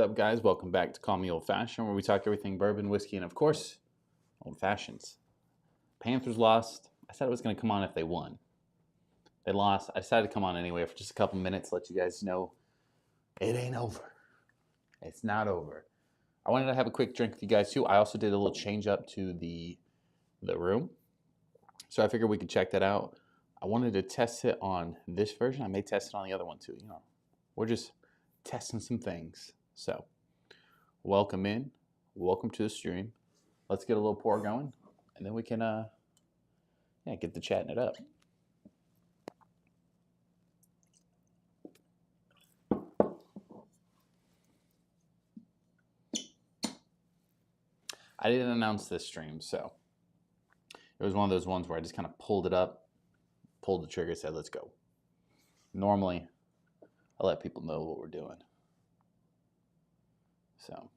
up, guys? Welcome back to Call Me Old Fashioned, where we talk everything bourbon, whiskey, and of course, old fashions. Panthers lost. I said it was going to come on if they won. They lost. I decided to come on anyway for just a couple minutes, let you guys know it ain't over. It's not over. I wanted to have a quick drink with you guys too. I also did a little change up to the room, so I figured we could check that out. I wanted to test it on this version. I may test it on the other one too. We're just testing some things. So, welcome in. Welcome to the stream. Let's get a little pour going, and then we can get to chatting it up. I didn't announce this stream, so it was one of those ones where I just kind of pulled it up, pulled the trigger, said, let's go. Normally, I let people know what we're doing. So.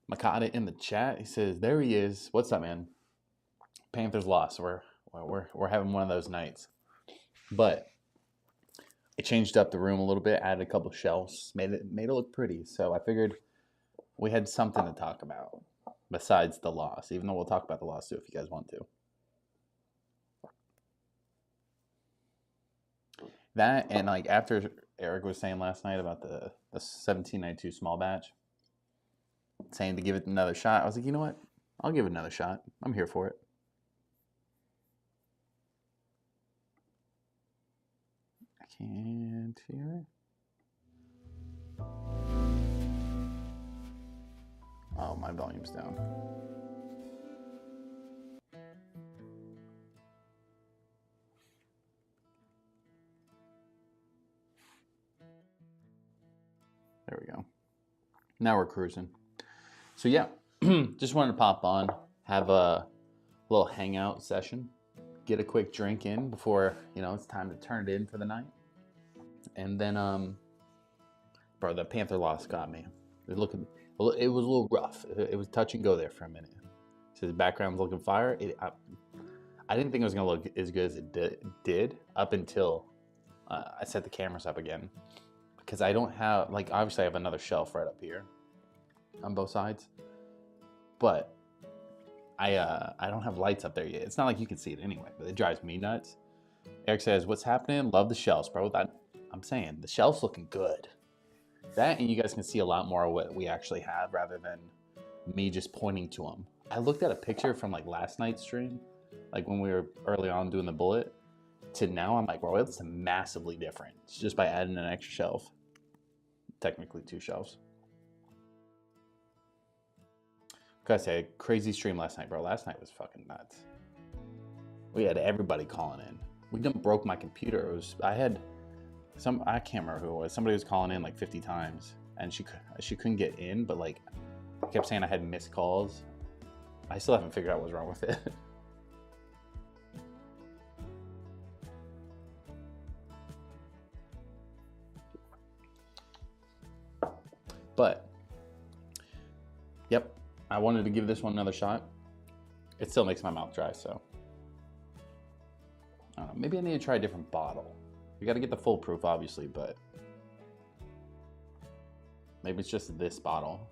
Makata in the chat, he says, there he is. What's up, man? Panthers lost. We're having one of those nights. But I changed up the room a little bit, added a couple shelves, made it look pretty. So I figured we had something to talk about besides the loss, even though we'll talk about the loss too if you guys want to. That, and like after Eric was saying last night about the 1792 small batch, saying to give it another shot, I was like, you know what? I'll give it another shot. I'm here for it. I can't hear it. Oh, my volume's down. There we go. Now we're cruising. So yeah, just wanted to pop on, have a little hangout session, get a quick drink in before, it's time to turn it in for the night. And then, bro, the Panther loss got me. It was a little rough. It was touch and go there for a minute. So the background's looking fire. I didn't think it was going to look as good as it did up until I set the cameras up again. Because I don't have, obviously I have another shelf right up here on both sides. But I don't have lights up there yet. It's not like you can see it anyway, but it drives me nuts. Eric says, what's happening? Love the shelves, bro. I'm saying, the shelves looking good. That, and you guys can see a lot more of what we actually have rather than me just pointing to them. I looked at a picture from last night's stream, when we were early on doing the bullet, to now I'm like, bro, it's massively different. It's just by adding an extra shelf. Technically 2 shelves. Gotta say, crazy stream last night, bro. Last night was fucking nuts. We had everybody calling in. We done broke my computer. I can't remember who it was. Somebody was calling in 50 times, and she couldn't get in, but I kept saying I had missed calls. I still haven't figured out what's wrong with it. But, yep, I wanted to give this one another shot. It still makes my mouth dry, so. I don't know, maybe I need to try a different bottle. We got to get the full proof, obviously, but maybe it's just this bottle.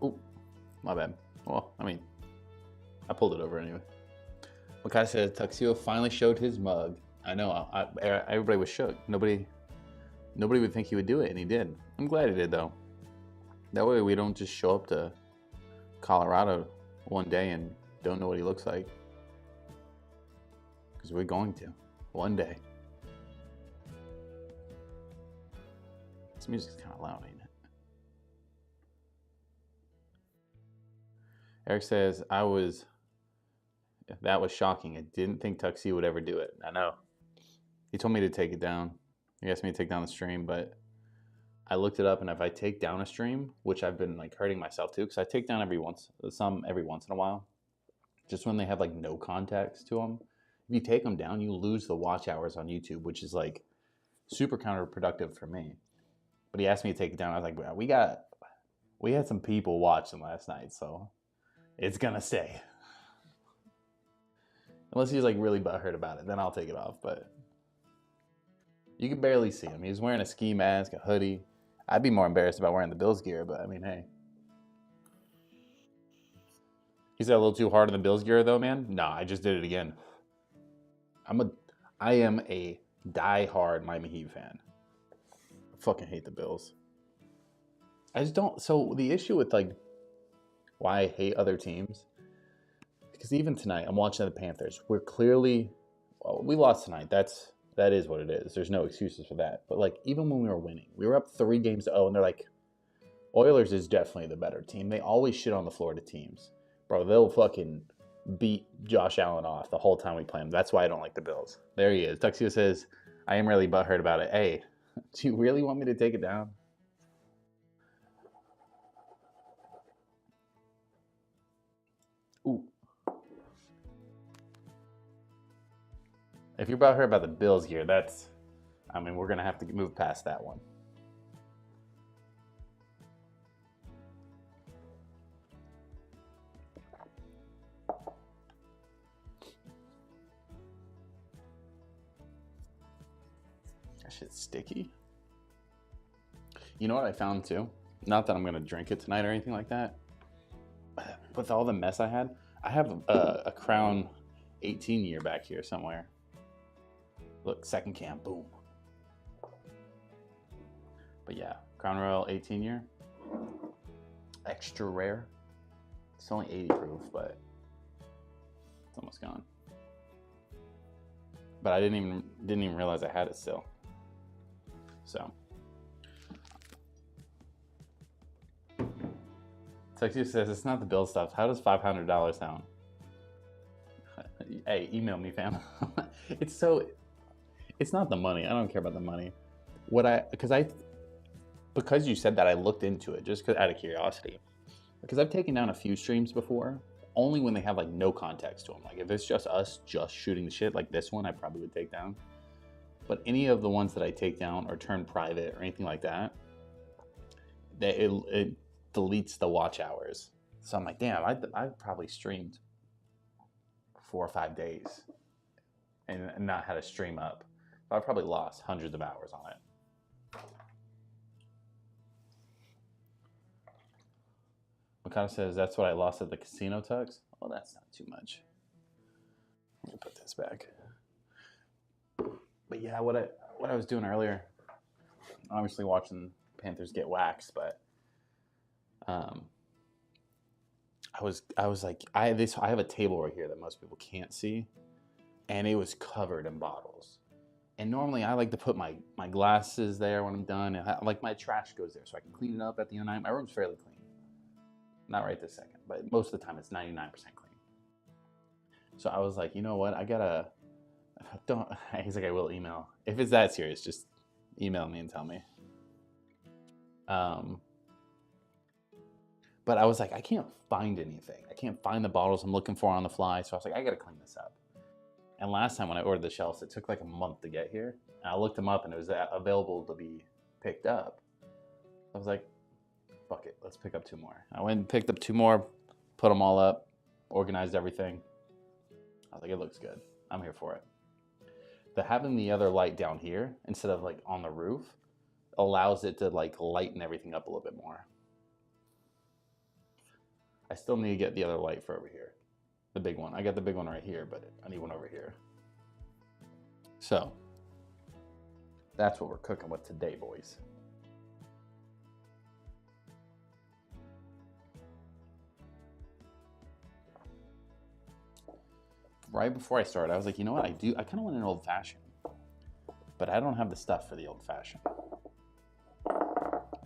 Oh, my bad. Well, I pulled it over anyway. Makai said, Tuxedo finally showed his mug. I know, everybody was shook. Nobody would think he would do it, and he did. I'm glad he did, though. That way we don't just show up to Colorado one day and don't know what he looks like. Because we're going to, one day. This music's kind of loud, ain't it? Eric says, that was shocking. I didn't think Tuxie would ever do it. I know. He told me to take it down. He asked me to take down the stream, but I looked it up, and if I take down a stream, which I've been hurting myself too, because I take down every once in a while, just when they have no context to them, If you take them down, you lose the watch hours on YouTube, which is like super counterproductive for me. But he asked me to take it down. I was like, well, we had some people watching last night, so it's gonna stay. Unless he's like really butthurt about it, then I'll take it off. But you can barely see him. He's wearing a ski mask, a hoodie. I'd be more embarrassed about wearing the Bills gear, but I mean, hey. Is that a little too hard on the Bills gear though, man? Nah, I just did it again. I am a die-hard Miami Heat fan. I fucking hate the Bills. I just don't. So the issue with like why I hate other teams, because even tonight I'm watching the Panthers. We're clearly, well, we lost tonight. That is what it is. There's no excuses for that. But like even when we were winning, we were up 3-0, and they're like, Oilers is definitely the better team. They always shit on the Florida teams, bro. They'll fucking beat Josh Allen off the whole time we play him. That's why I don't like the Bills. There he is. Tuxio says, I am really butthurt about it. Hey, do you really want me to take it down? Ooh. If you're butthurt about the Bills gear, we're going to have to move past that one. That shit's sticky. You know what I found too? Not that I'm going to drink it tonight or anything like that. With all the mess I have a Crown 18 year back here somewhere. Look, second cam, boom. But yeah, Crown Royal 18 year. Extra rare. It's only 80 proof, but it's almost gone. But I didn't even realize I had it still. So. Texas says it's not the bill stuff. How does $500 sound? Hey, email me, fam. It's not the money. I don't care about the money. Because you said that, I looked into it just out of curiosity. Because I've taken down a few streams before, only when they have like no context to them. Like if it's just us just shooting the shit, like this one, I probably would take down. But any of the ones that I take down or turn private or anything like that, it deletes the watch hours. So I'm like, damn, I've probably streamed 4 or 5 days and not had a stream up. I've probably lost hundreds of hours on it. Makata says, that's what I lost at the casino, Tux. Well, that's not too much. Let me put this back. But yeah, what I was doing earlier, obviously watching Panthers get waxed, but I was like, I have a table right here that most people can't see, and it was covered in bottles. And normally I like to put my glasses there when I'm done, and like my trash goes there so I can clean it up at the end of the night. My room's fairly clean. Not right this second, but most of the time it's 99% clean. So I was like, you know what? He's like, I will email. If it's that serious, just email me and tell me. But I was like, I can't find anything. I can't find the bottles I'm looking for on the fly. So I was like, I got to clean this up. And last time when I ordered the shelves, it took like a month to get here. And I looked them up and it was available to be picked up. I was like, fuck it, let's pick up 2 more. I went and picked up 2 more, put them all up, organized everything. I was like, it looks good. I'm here for it. Having the other light down here instead of like on the roof allows it to like lighten everything up a little bit more. I still need to get the other light for over here. The big one. I got the big one right here, but I need one over here. So that's what we're cooking with today, boys. Right before I started, I was like, you know what? I kind of want an old fashioned, but I don't have the stuff for the old fashioned.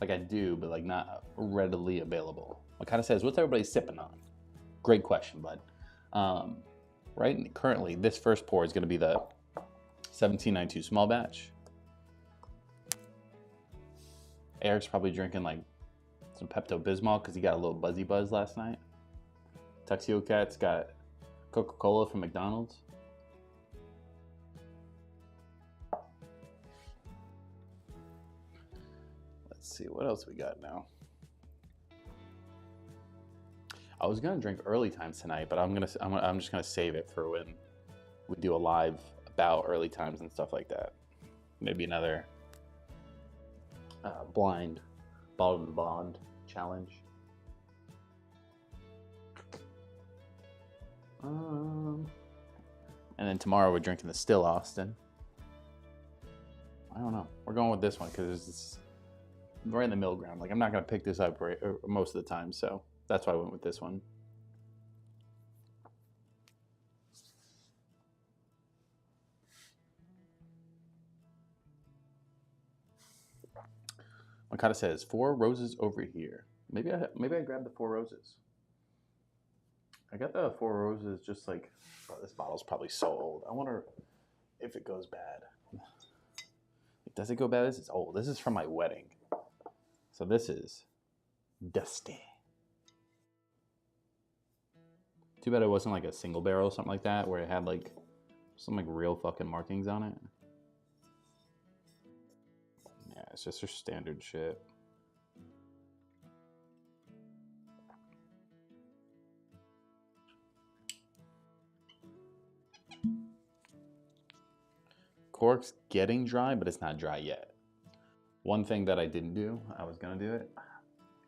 Like I do, but like not readily available. What kind of says, what's everybody sipping on? Great question, bud. Currently, this first pour is going to be the 1792 small batch. Eric's probably drinking like some Pepto-Bismol because he got a little buzzy buzz last night. Tuxedo Cat's got Coca-Cola from McDonald's. Let's see what else we got now. I was gonna drink early times tonight, but I'm just gonna save it for when we do a live about early times and stuff like that. Maybe another blind bottle and bond challenge. And then tomorrow we're drinking the Still Austin. I don't know. We're going with this one because it's right in the middle ground. Like, I'm not going to pick this up most of the time, so that's why I went with this one. Makata says 4 roses over here. Maybe I grabbed the 4 roses. I got the 4 roses just like, oh, this bottle's probably so old. I wonder if it goes bad. Does it go bad? This is old. This is from my wedding. So this is dusty. Too bad it wasn't like a single barrel or something like that where it had like some like real fucking markings on it. Yeah, it's just your standard shit. Cork's getting dry, but it's not dry yet. One thing that I didn't do, I was gonna do it. I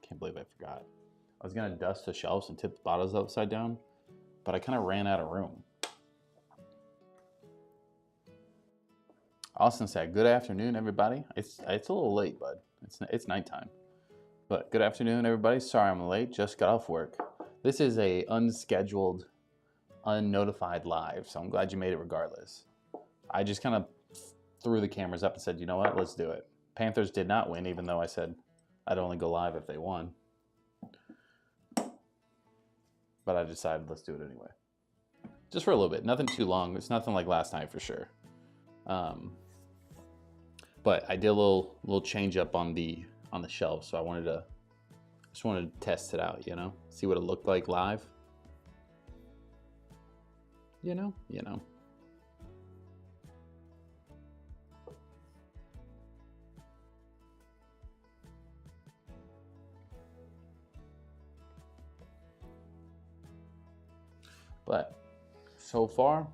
can't believe I forgot. I was gonna dust the shelves and tip the bottles upside down, but I kind of ran out of room. Austin said, "Good afternoon, everybody." It's a little late, bud. It's nighttime. But good afternoon, everybody. Sorry I'm late. Just got off work. This is a unscheduled, unnotified live, so I'm glad you made it regardless. I just kind of threw the cameras up and said, you know what, let's do it. Panthers did not win, even though I said I'd only go live if they won. But I decided let's do it anyway. Just for a little bit. Nothing too long. It's nothing like last night for sure. But I did a little change up on the shelf, so I just wanted to test it out, you know? See what it looked like live. You know. But so far,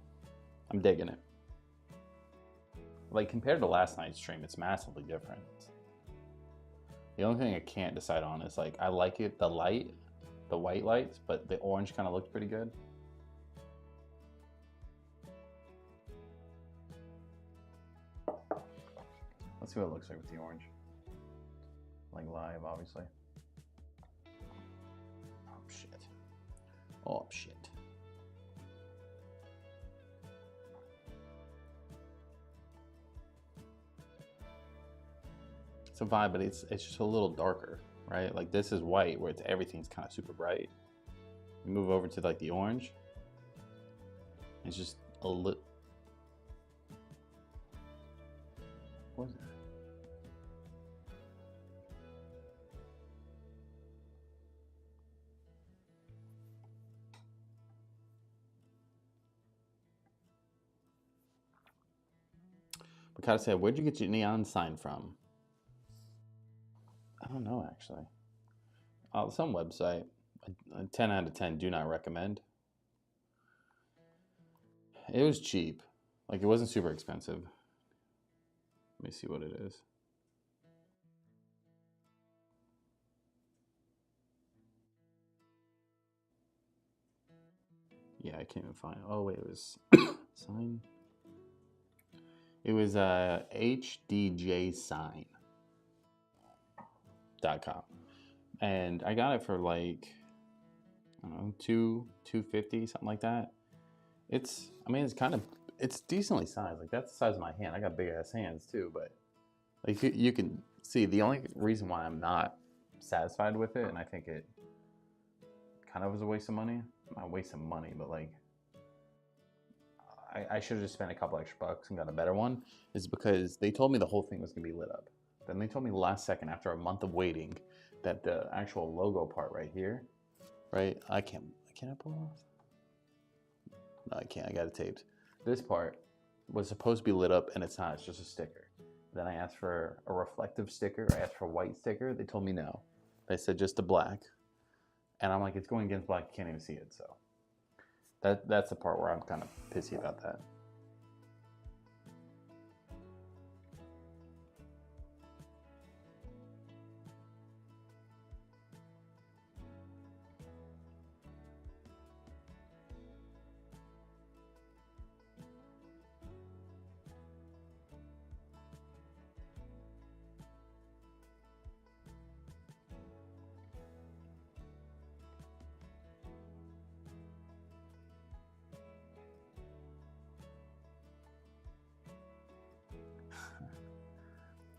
I'm digging it. Like, compared to last night's stream, it's massively different. The only thing I can't decide on is, like, I like it, the white lights, but the orange kind of looked pretty good. Let's see what it looks like with the orange. Like live, obviously. Oh, shit. It's a vibe, but it's just a little darker, right? Like, this is white, where everything's kind of super bright. You move over to like the orange, it's just a little. What is that? Makata said, "Where'd you get your neon sign from?" I don't know, actually. Some website. A 10 out of 10, do not recommend. It was cheap. Like, it wasn't super expensive. Let me see what it is. Yeah, I can't even find it. Oh, wait, it was sign. It was hdjsign.com. And I got it for like, I don't know, $250, something like that. It's decently sized. Like, that's the size of my hand. I got big ass hands too, but like you can see, the only reason why I'm not satisfied with it, and I think it kind of was a waste of money. Not a waste of money, but like, I should have just spent a couple extra bucks and got a better one, is because they told me the whole thing was gonna be lit up. Then they told me last second, after a month of waiting, that the actual logo part right here, right? Can I pull it off? No, I can't. I got it taped. This part was supposed to be lit up, and it's not. It's just a sticker. Then I asked for a reflective sticker. I asked for a white sticker. They told me no. They said just a black. And I'm like, it's going against black. You can't even see it. So that's the part where I'm kind of pissy about that.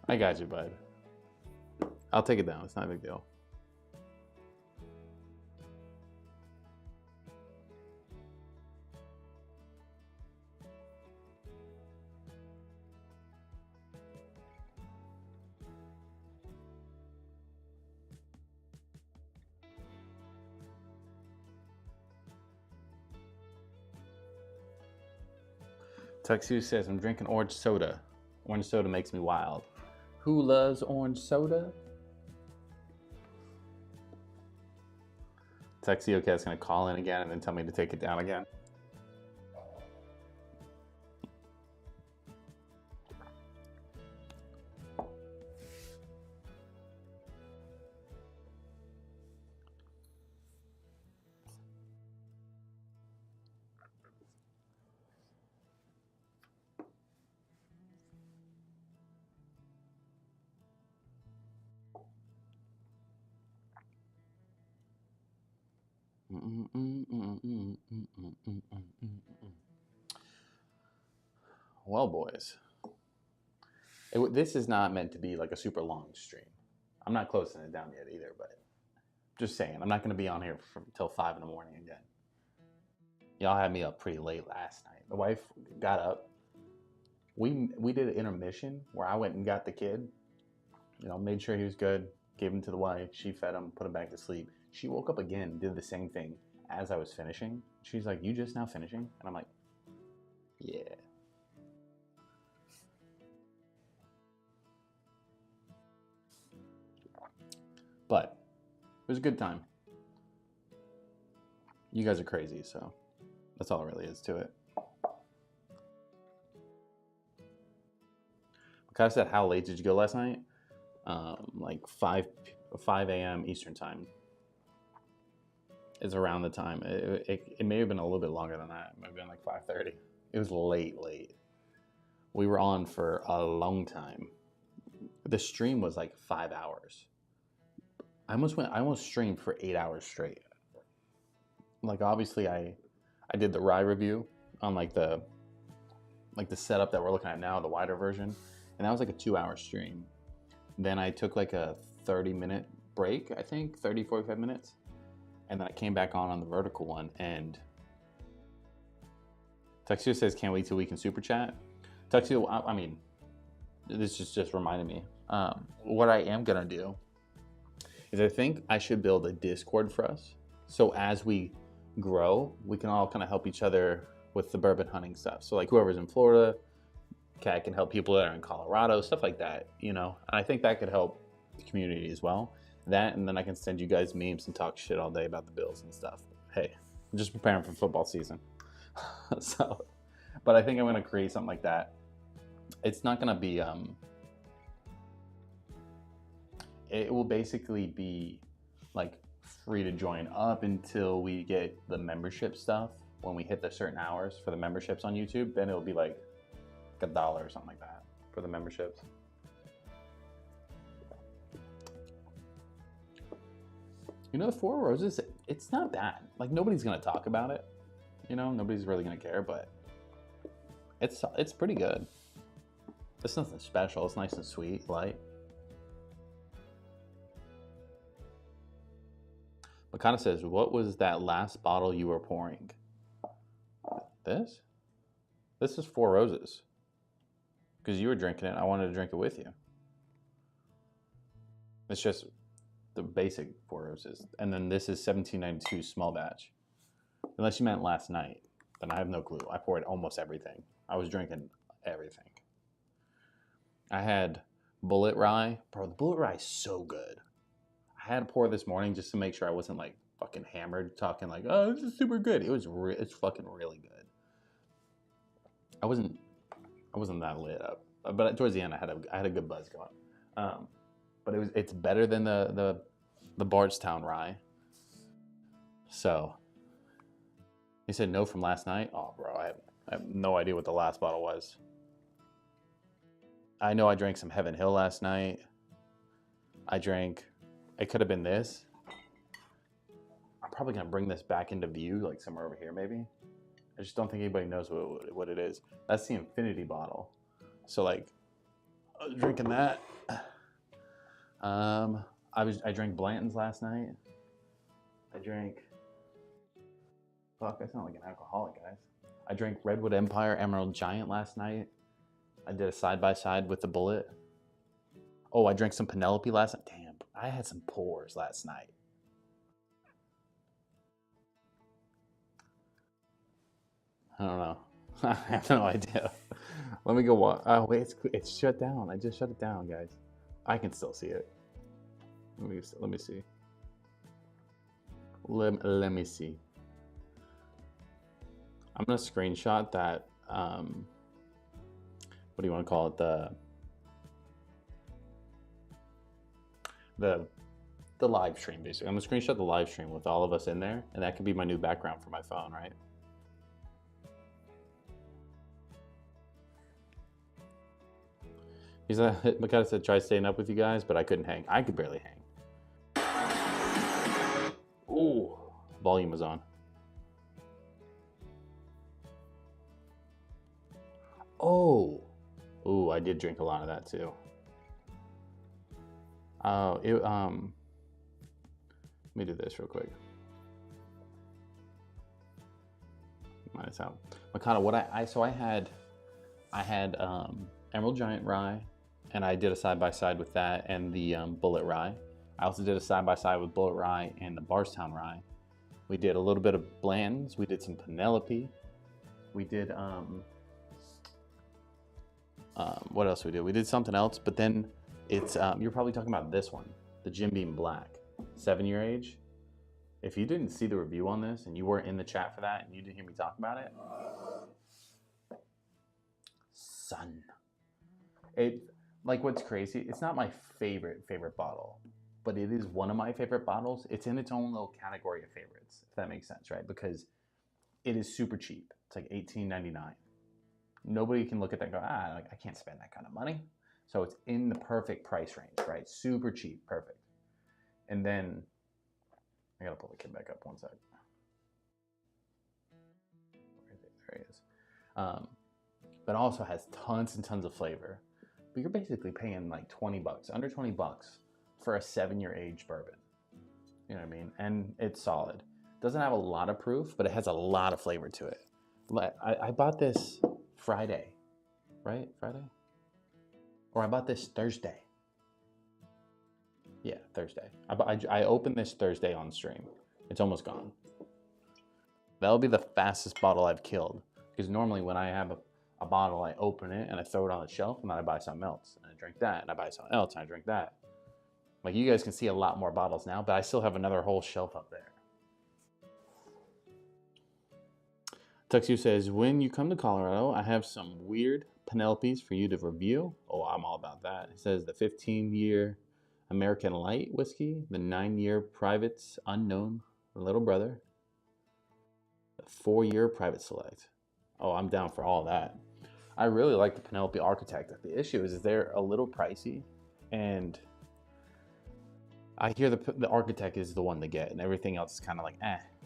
I got you, bud. I'll take it down. It's not a big deal. Tuxedo says, I'm drinking orange soda. Orange soda makes me wild. Who loves orange soda? Tuxedo Cat's gonna call in again and then tell me to take it down again. Well, boys, this is not meant to be like a super long stream. I'm not closing it down yet either, but just saying, I'm not going to be on here until 5 in the morning again. Y'all had me up pretty late last night. The wife got up. We did an intermission where I went and got the kid, made sure he was good, gave him to the wife. She fed him, put him back to sleep. She woke up again, did the same thing as I was finishing. She's like, you just now finishing? And I'm like, yeah. But it was a good time. You guys are crazy, so that's all there really is to it. Like I said, how late did you go last night? Like 5 a.m. Eastern time. Is around the time. It may have been a little bit longer than that. It might have been like 5:30. It was late. We were on for a long time. The stream was like 5 hours. I almost streamed for 8 hours straight. Like obviously I did the rye review on like the setup that we're looking at now, the wider version, and that was like a 2-hour stream. Then I took like a 30-minute break, I think, 45 minutes. And then I came back on the vertical one, and Tuxedo says, can't wait till we can super chat. Tuxedo, I mean, this just reminded me. What I am going to do is I think I should build a Discord for us. So as we grow, we can all kind of help each other with the bourbon hunting stuff. So like whoever's in Florida, Cat can help people that are in Colorado, stuff like that, And I think that could help the community as well. That, and then I can send you guys memes and talk shit all day about the Bills and stuff. Hey, I'm just preparing for football season. But I think I'm going to create something like that. It's not going to be, it will basically be like free to join up until we get the membership stuff. When we hit the certain hours for the memberships on YouTube, then it'll be like $1 or something like that for the memberships. The Four Roses, it's not bad. Like, nobody's going to talk about it. Nobody's really going to care, but it's pretty good. It's nothing special. It's nice and sweet, light. Makana says, what was that last bottle you were pouring? This? This is Four Roses. Because you were drinking it, I wanted to drink it with you. It's just the basic Four Roses. And then this is 1792 small batch. Unless you meant last night, then I have no clue. I poured almost everything. I was drinking everything. I had bullet rye. Bro, the bullet rye is so good. I had a pour this morning just to make sure I wasn't like fucking hammered, talking like, oh, this is super good. It's fucking really good. I wasn't that lit up, but towards the end I had a good buzz going. But it's better than the Bardstown rye. So he said no from last night. Oh, bro, I have no idea what the last bottle was. I know I drank some Heaven Hill last night. It could have been this. I'm probably gonna bring this back into view, like somewhere over here, maybe. I just don't think anybody knows what it is. That's the Infinity bottle. So like, I was drinking that. I drank Blanton's last night. Fuck, I sound like an alcoholic, guys. I drank Redwood Empire Emerald Giant last night. I did a side-by-side with the Bullet. Oh, I drank some Penelope last night. Damn, I had some pours last night. I don't know. I have no idea. Let me go watch. Oh, wait, it's shut down. I just shut it down, guys. I can still see it. Let me see. Let me see. I'm gonna screenshot that. What do you want to call it? The live stream, basically. I'm gonna screenshot the live stream with all of us in there, and that could be my new background for my phone, right? He's Makata said try staying up with you guys, but I couldn't hang. I could barely hang. Ooh, volume was on. Oh, ooh, I did drink a lot of that too. Oh, let me do this real quick. Minus out. Makata, what I had Emerald Giant Rye, and I did a side-by-side with that and the Bullet Rye. I also did a side-by-side with Bullet Rye and the Bardstown Rye. We did a little bit of Blanton's. We did some Penelope. We did, what else we did? We did something else, but then it's, you're probably talking about this one, the Jim Beam Black, 7-year age. If you didn't see the review on this and you weren't in the chat for that and you didn't hear me talk about it, son. Like, what's crazy, it's not my favorite bottle, but it is one of my favorite bottles. It's in its own little category of favorites, if that makes sense, right? Because it is super cheap. It's like $18.99. Nobody can look at that and go, like, I can't spend that kind of money. So it's in the perfect price range, right? Super cheap, perfect. And then, I gotta pull the kid back up one sec. There he is. But also has tons and tons of flavor. But you're basically paying like $20, under $20 for a 7-year age bourbon. You know what I mean? And it's solid. Doesn't have a lot of proof, but it has a lot of flavor to it. I bought this Friday, right? Friday? Or I bought this Thursday. Yeah, Thursday. I opened this Thursday on stream. It's almost gone. That'll be the fastest bottle I've killed. Because normally when I have a bottle, I open it and I throw it on the shelf and then I buy something else. And I drink that and I buy something else and I drink that. Like, you guys can see a lot more bottles now, but I still have another whole shelf up there. Tuxu says, when you come to Colorado, I have some weird Penelopes for you to review. Oh, I'm all about that. It says the 15-year American Light whiskey, the 9-year Private's Unknown Little Brother, the 4-year Private Select. Oh, I'm down for all that. I really like the Penelope Architect. The issue is they're a little pricey, and I hear the Architect is the one to get, and everything else is kind of like,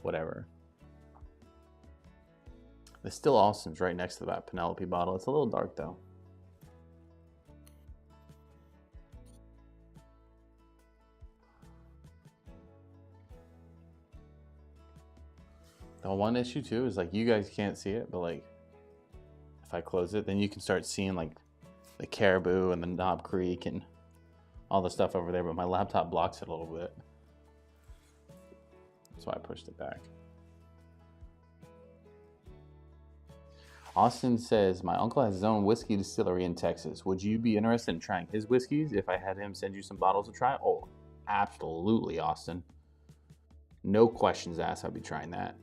whatever. The Still Awesome's right next to that Penelope bottle. It's a little dark, though. The one issue, too, is, like, you guys can't see it, but, like, if I close it, then you can start seeing, like, the Caribou and the Knob Creek and all the stuff over there, but my laptop blocks it a little bit. That's why I pushed it back. Austin says, my uncle has his own whiskey distillery in Texas. Would you be interested in trying his whiskeys if I had him send you some bottles to try? Oh, absolutely, Austin. No questions asked. I'll be trying that.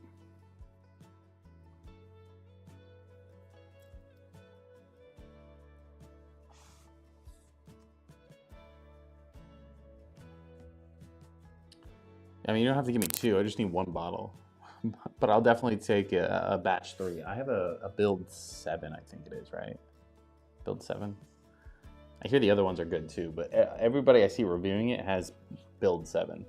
I mean, you don't have to give me two. I just need one bottle. But I'll definitely take a batch 3. I have a build 7, I think it is, right? Build 7. I hear the other ones are good too, but everybody I see reviewing it has build 7.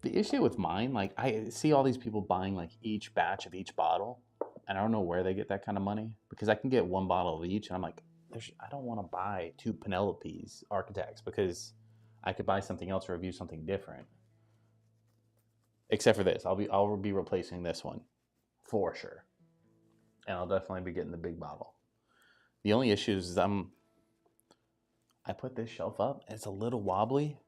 The issue with mine, like I see all these people buying like each batch of each bottle, and I don't know where they get that kind of money because I can get one bottle of each, and I'm like, I don't want to buy 2 Penelope's Architects because I could buy something else or review something different. Except for this, I'll be replacing this one for sure, and I'll definitely be getting the big bottle. The only issue is I put this shelf up, and it's a little wobbly,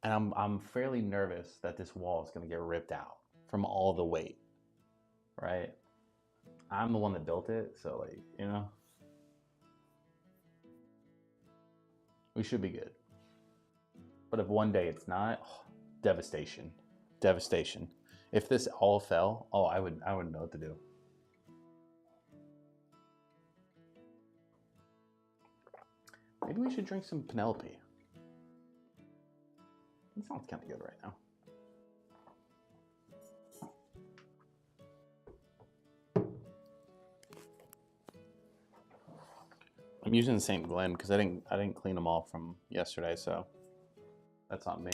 and I'm fairly nervous that this wall is going to get ripped out from all the weight, right? I'm the one that built it, so like, you know, we should be good. But if one day it's not, devastation. If this all fell, I wouldn't know what to do. Maybe we should drink some Penelope. It sounds kind of good right now. I'm using the same Glen because I didn't clean them all from yesterday, so that's on me.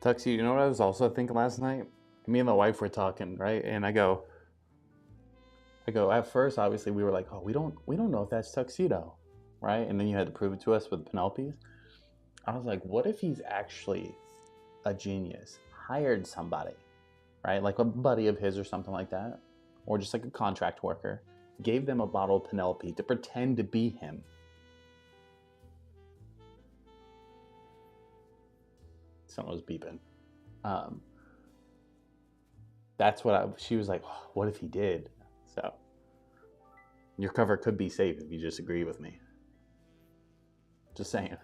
Tuxie, you know what I was also thinking last night? Me and the wife were talking, right? And I go, at first, obviously, we were like, oh, we don't know if that's Tuxedo, right? And then you had to prove it to us with Penelope's. I was like, what if he's actually a genius, hired somebody, right? Like a buddy of his or something like that, or just like a contract worker, gave them a bottle of Penelope to pretend to be him. Someone was beeping. That's what she was like, oh, what if he did? So your cover could be safe if you disagree with me. Just saying.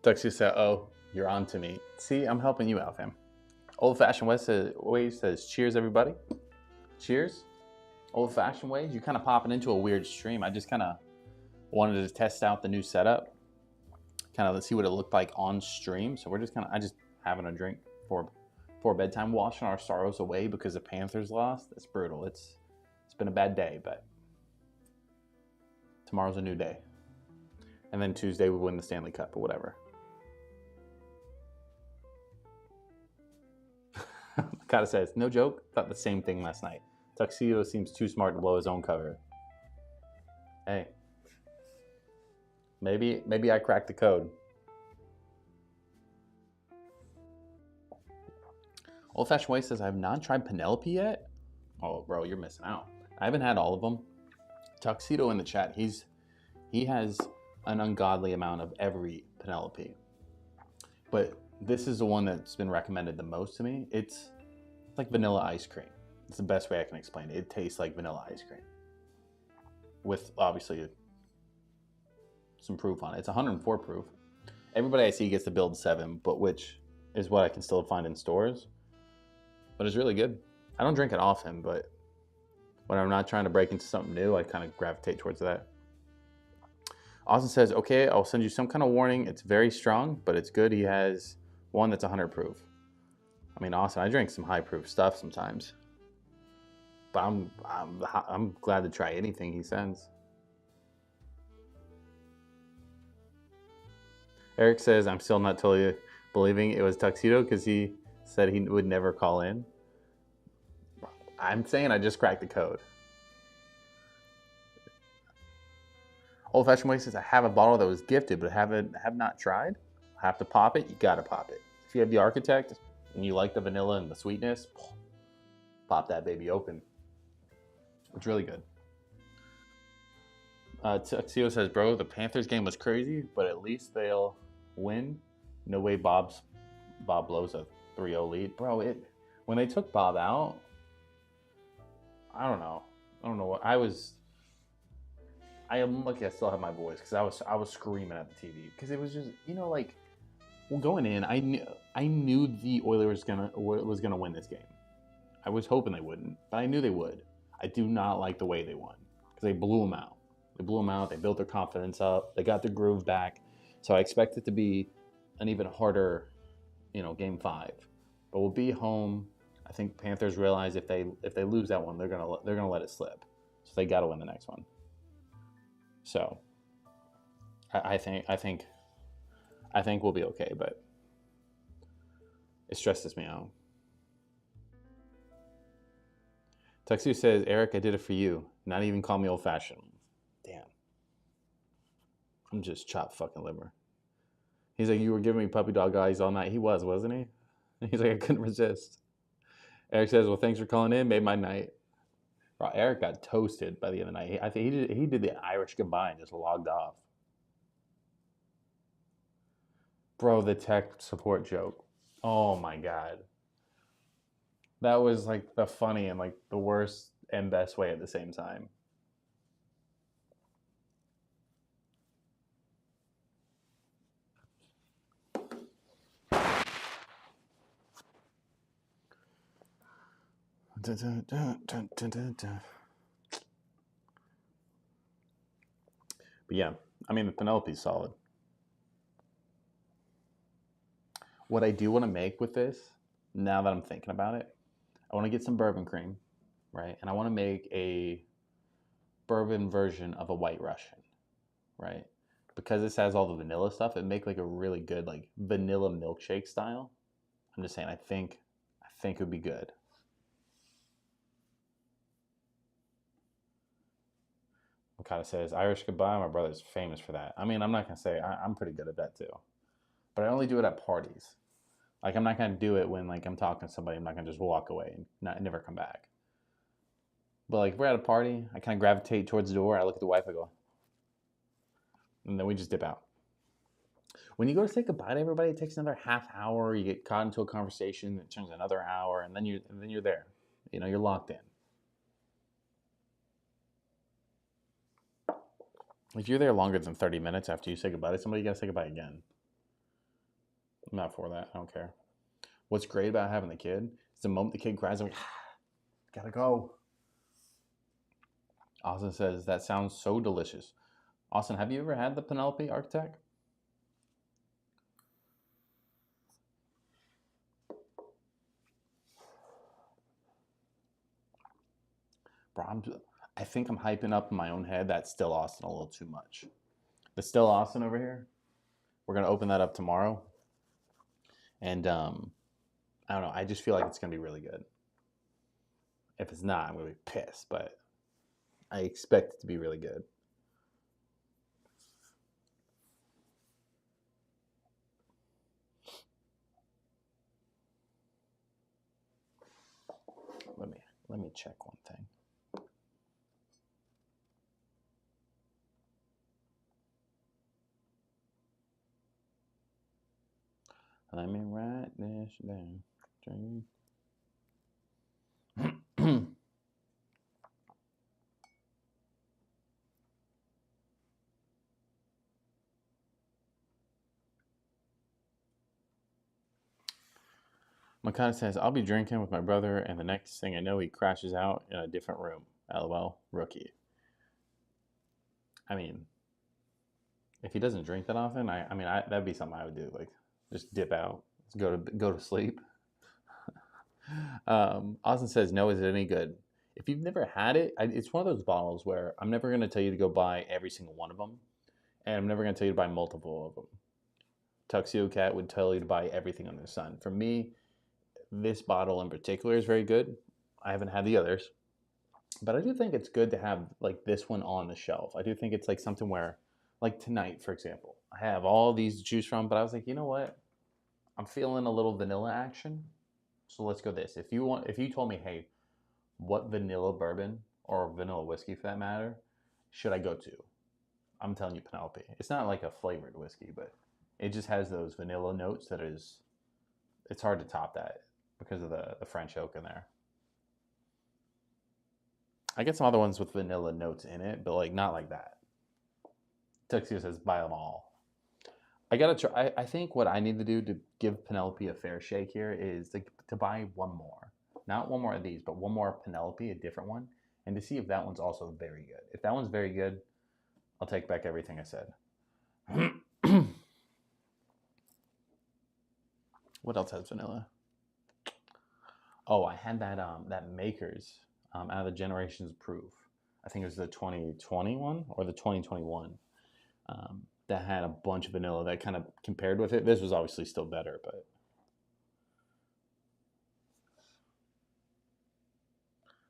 Tuxie said, oh, you're on to me. See, I'm helping you out, fam. Old Fashioned Way says, cheers, everybody. Cheers. Old Fashioned Ways, you're kind of popping into a weird stream. I just kind of wanted to test out the new setup. Kind of see what it looked like on stream. So we're just I just having a drink for bedtime, washing our sorrows away because the Panthers lost. It's brutal. It's been a bad day, but tomorrow's a new day. And then Tuesday we win the Stanley Cup or whatever. Makata says, no joke, thought the same thing last night. Tuxedo seems too smart to blow his own cover. Hey, maybe I cracked the code. Old Fashioned Way says, I have not tried Penelope yet. Oh, bro, you're missing out. I haven't had all of them. Tuxedo in the chat, he has an ungodly amount of every Penelope. But this is the one that's been recommended the most to me. It's like vanilla ice cream. It's the best way I can explain it. It tastes like vanilla ice cream. With, obviously, some proof on it. It's 104 proof. Everybody I see gets the build 7, but which is what I can still find in stores. But it's really good. I don't drink it often, but when I'm not trying to break into something new, I kind of gravitate towards that. Austin says, okay, I'll send you some kind of warning. It's very strong, but it's good. He has one that's 100 proof. I mean, Austin, I drink some high proof stuff sometimes. But I'm glad to try anything he sends. Eric says, I'm still not totally believing it was Tuxedo because he said he would never call in. I'm saying I just cracked the code. Old Fashioned Way says, I have a bottle that was gifted, but have not tried. I have to pop it. You gotta pop it. If you have the Architect and you like the vanilla and the sweetness, pop that baby open. It's really good. Tuxedo says, bro, the Panthers game was crazy, but at least they'll win. No way Bob blows a 3-0 lead. Bro, when they took Bob out, I don't know what I am lucky I still have my voice because I was screaming at the TV because it was just, like, well, going in, I knew the Oilers was gonna win this game. I was hoping they wouldn't, but I knew they would. I do not like the way they won because they blew them out. They built their confidence up. They got their groove back. So I expect it to be an even harder, game 5. But we'll be home. I think Panthers realize if they lose that one, they're gonna let it slip. So they got to win the next one. So I think we'll be okay, but it stresses me out. Tuxedo says, Eric, I did it for you. Not even call me old fashioned. Damn. I'm just chopped fucking liver. He's like, you were giving me puppy dog eyes all night. He was, wasn't he? He's like, I couldn't resist. Eric says, well, thanks for calling in. Made my night. Bro, Eric got toasted by the end of the night. I think he did the Irish goodbye and just logged off. Bro, the tech support joke. Oh my God. That was like the funny and like the worst and best way at the same time. But yeah, I mean, the Penelope's solid. What I do want to make with this, now that I'm thinking about it, I want to get some bourbon cream, right? And I want to make a bourbon version of a White Russian, right? Because this has all the vanilla stuff, it make like a really good like vanilla milkshake style. I'm just saying, I think it would be good. Kind of says Irish goodbye. My brother's famous for that. I mean, I'm not gonna say I'm pretty good at that too, but I only do it at parties. Like, I'm not gonna do it when like I'm talking to somebody. I'm not gonna just walk away and never come back. But like, if we're at a party, I kind of gravitate towards the door. I look at the wife. I go, and then we just dip out. When you go to say goodbye to everybody, it takes another half hour. You get caught into a conversation that turns another hour, and then you're there. You're locked in. If you're there longer than 30 minutes after you say goodbye to somebody, you gotta say goodbye again. I'm not for that. I don't care. What's great about having the kid is the moment the kid cries, I'm like, gotta go. Austin says, that sounds so delicious. Austin, have you ever had the Penelope Architect? Bro, I think I'm hyping up in my own head that Still Austin a little too much. The Still Austin over here, we're going to open that up tomorrow. And I don't know. I just feel like it's going to be really good. If it's not, I'm going to be pissed. But I expect it to be really good. Let me check one thing. Let me write this down. Makata says, I'll be drinking with my brother, and the next thing I know, he crashes out in a different room. LOL, rookie. I mean, if he doesn't drink that often, that'd be something I would do. Like, just dip out, go to sleep. Austin says, no, is it any good? If you've never had it, it's one of those bottles where I'm never going to tell you to go buy every single one of them, and I'm never going to tell you to buy multiple of them. Tuxedo Cat would tell you to buy everything under the sun. For me, this bottle in particular is very good. I haven't had the others, but I do think it's good to have like this one on the shelf. I do think it's like something where, like tonight, for example, I have all these to choose from, but I was like, you know what? I'm feeling a little vanilla action, so let's go this. If you told me, hey, what vanilla bourbon or vanilla whiskey for that matter should I go to? I'm telling you Penelope. It's not like a flavored whiskey, but it just has those vanilla notes it's hard to top that because of the French oak in there. I get some other ones with vanilla notes in it, but like not like that. Tuxedo says buy them all. I gotta try. I think what I need to do to give Penelope a fair shake here is to buy one more. Not one more of these, but one more Penelope, a different one, and to see if that one's also very good. If that one's very good, I'll take back everything I said. What else has vanilla? Oh, I had that Makers out of the Generations Proof. I think it was the 2021 or the 2021 that had a bunch of vanilla that kind of compared with it. This was obviously still better, but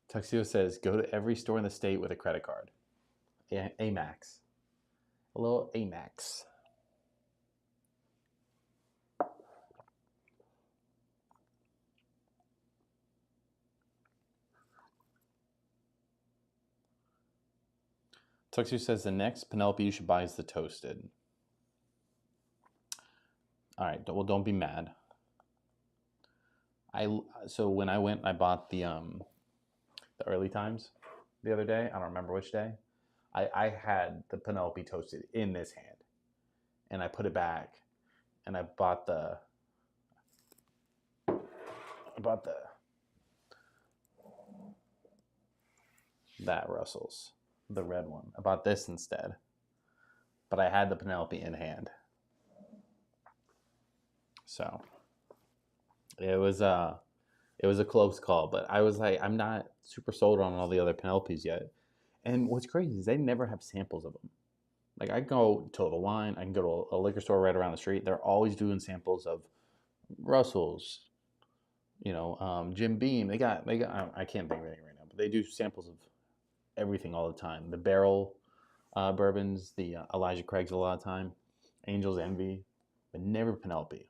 Tuxedo says, go to every store in the state with a credit card. Amex. Hello, Amex. Tuxedo says, the next Penelope you should buy is the toasted. All right, well, don't be mad. So when I went, I bought the early times the other day. I don't remember which day. I had the Penelope toasted in this hand, and I put it back, and I bought that Russell's, the red one. I bought this instead, but I had the Penelope in hand. So it was a close call, but I was like, I'm not super sold on all the other Penelopes yet. And what's crazy is they never have samples of them. Like I can go to the Wine, I can go to a liquor store right around the street. They're always doing samples of Russell's, Jim Beam. They got. I can't think of anything right now, but they do samples of everything all the time. The barrel bourbons, the Elijah Craig's a lot of time, Angel's Envy, but never Penelope.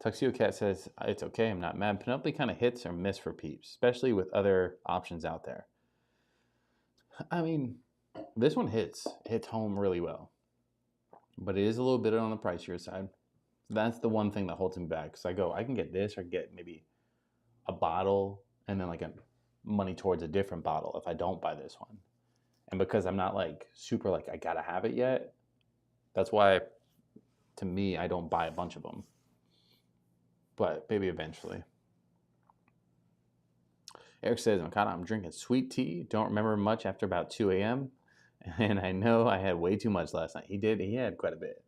Tuxedo Cat says, it's okay, I'm not mad. Penelope kind of hits or miss for peeps, especially with other options out there. I mean, this one hits home really well. But it is a little bit on the pricier side. That's the one thing that holds me back. Because I can get this or get maybe a bottle and then like a money towards a different bottle if I don't buy this one. And because I'm not like super like I gotta have it yet, that's why to me I don't buy a bunch of them. But maybe eventually. Eric says, Makata, I'm drinking sweet tea. Don't remember much after about 2 a.m. And I know I had way too much last night. He did. He had quite a bit.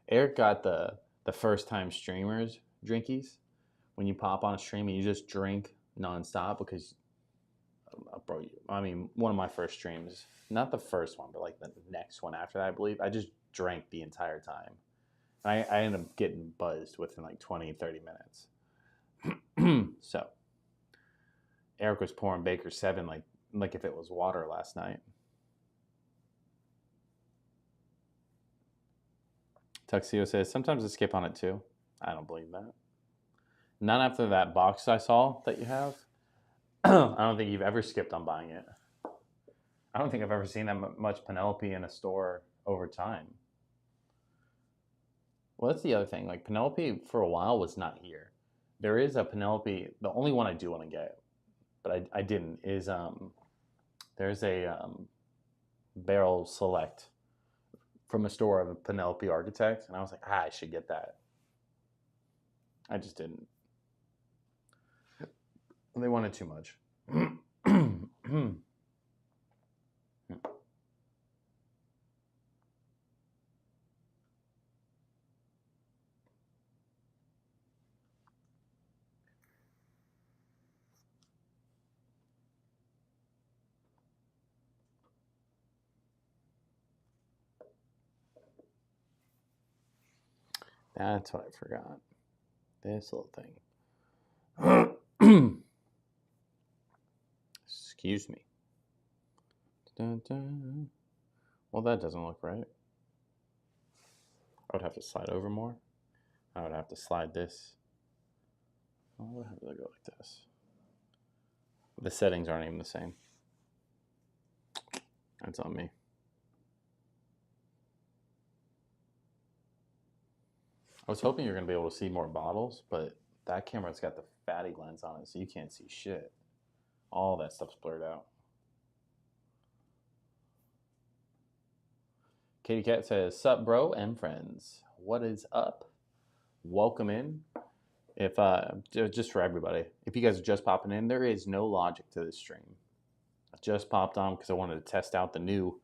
Eric got the first time streamers drinkies. When you pop on a stream and you just drink nonstop because, bro, one of my first streams, not the first one, but like the next one after that, I believe, I just drank the entire time. I ended up getting buzzed within like 20, 30 minutes. So, Eric was pouring Baker 7 like if it was water last night. Tuxedo says, sometimes I skip on it too. I don't believe that. Not after that box I saw that you have. I don't think you've ever skipped on buying it. I don't think I've ever seen that much Penelope in a store over time. Well, that's the other thing. Like Penelope for a while was not here. There is a Penelope. The only one I do want to get, but I didn't, is there's a Barrel Select from a store of a Penelope Architect, and I was like, I should get that. I just didn't. They wanted too much. That's what I forgot. This little thing. Excuse me. Dun, dun. Well, that doesn't look right. I would have to slide over more. I would have to slide this. Oh, I would have to go like this. The settings aren't even the same. That's on me. I was hoping you're going to be able to see more bottles, but that camera's got the fatty lens on it, so you can't see shit. All that stuff's blurred out. Katie Cat says, "Sup, bro and friends. What is up? Welcome in. If just for everybody, if you guys are just popping in, there is no logic to this stream. I just popped on because I wanted to test out the new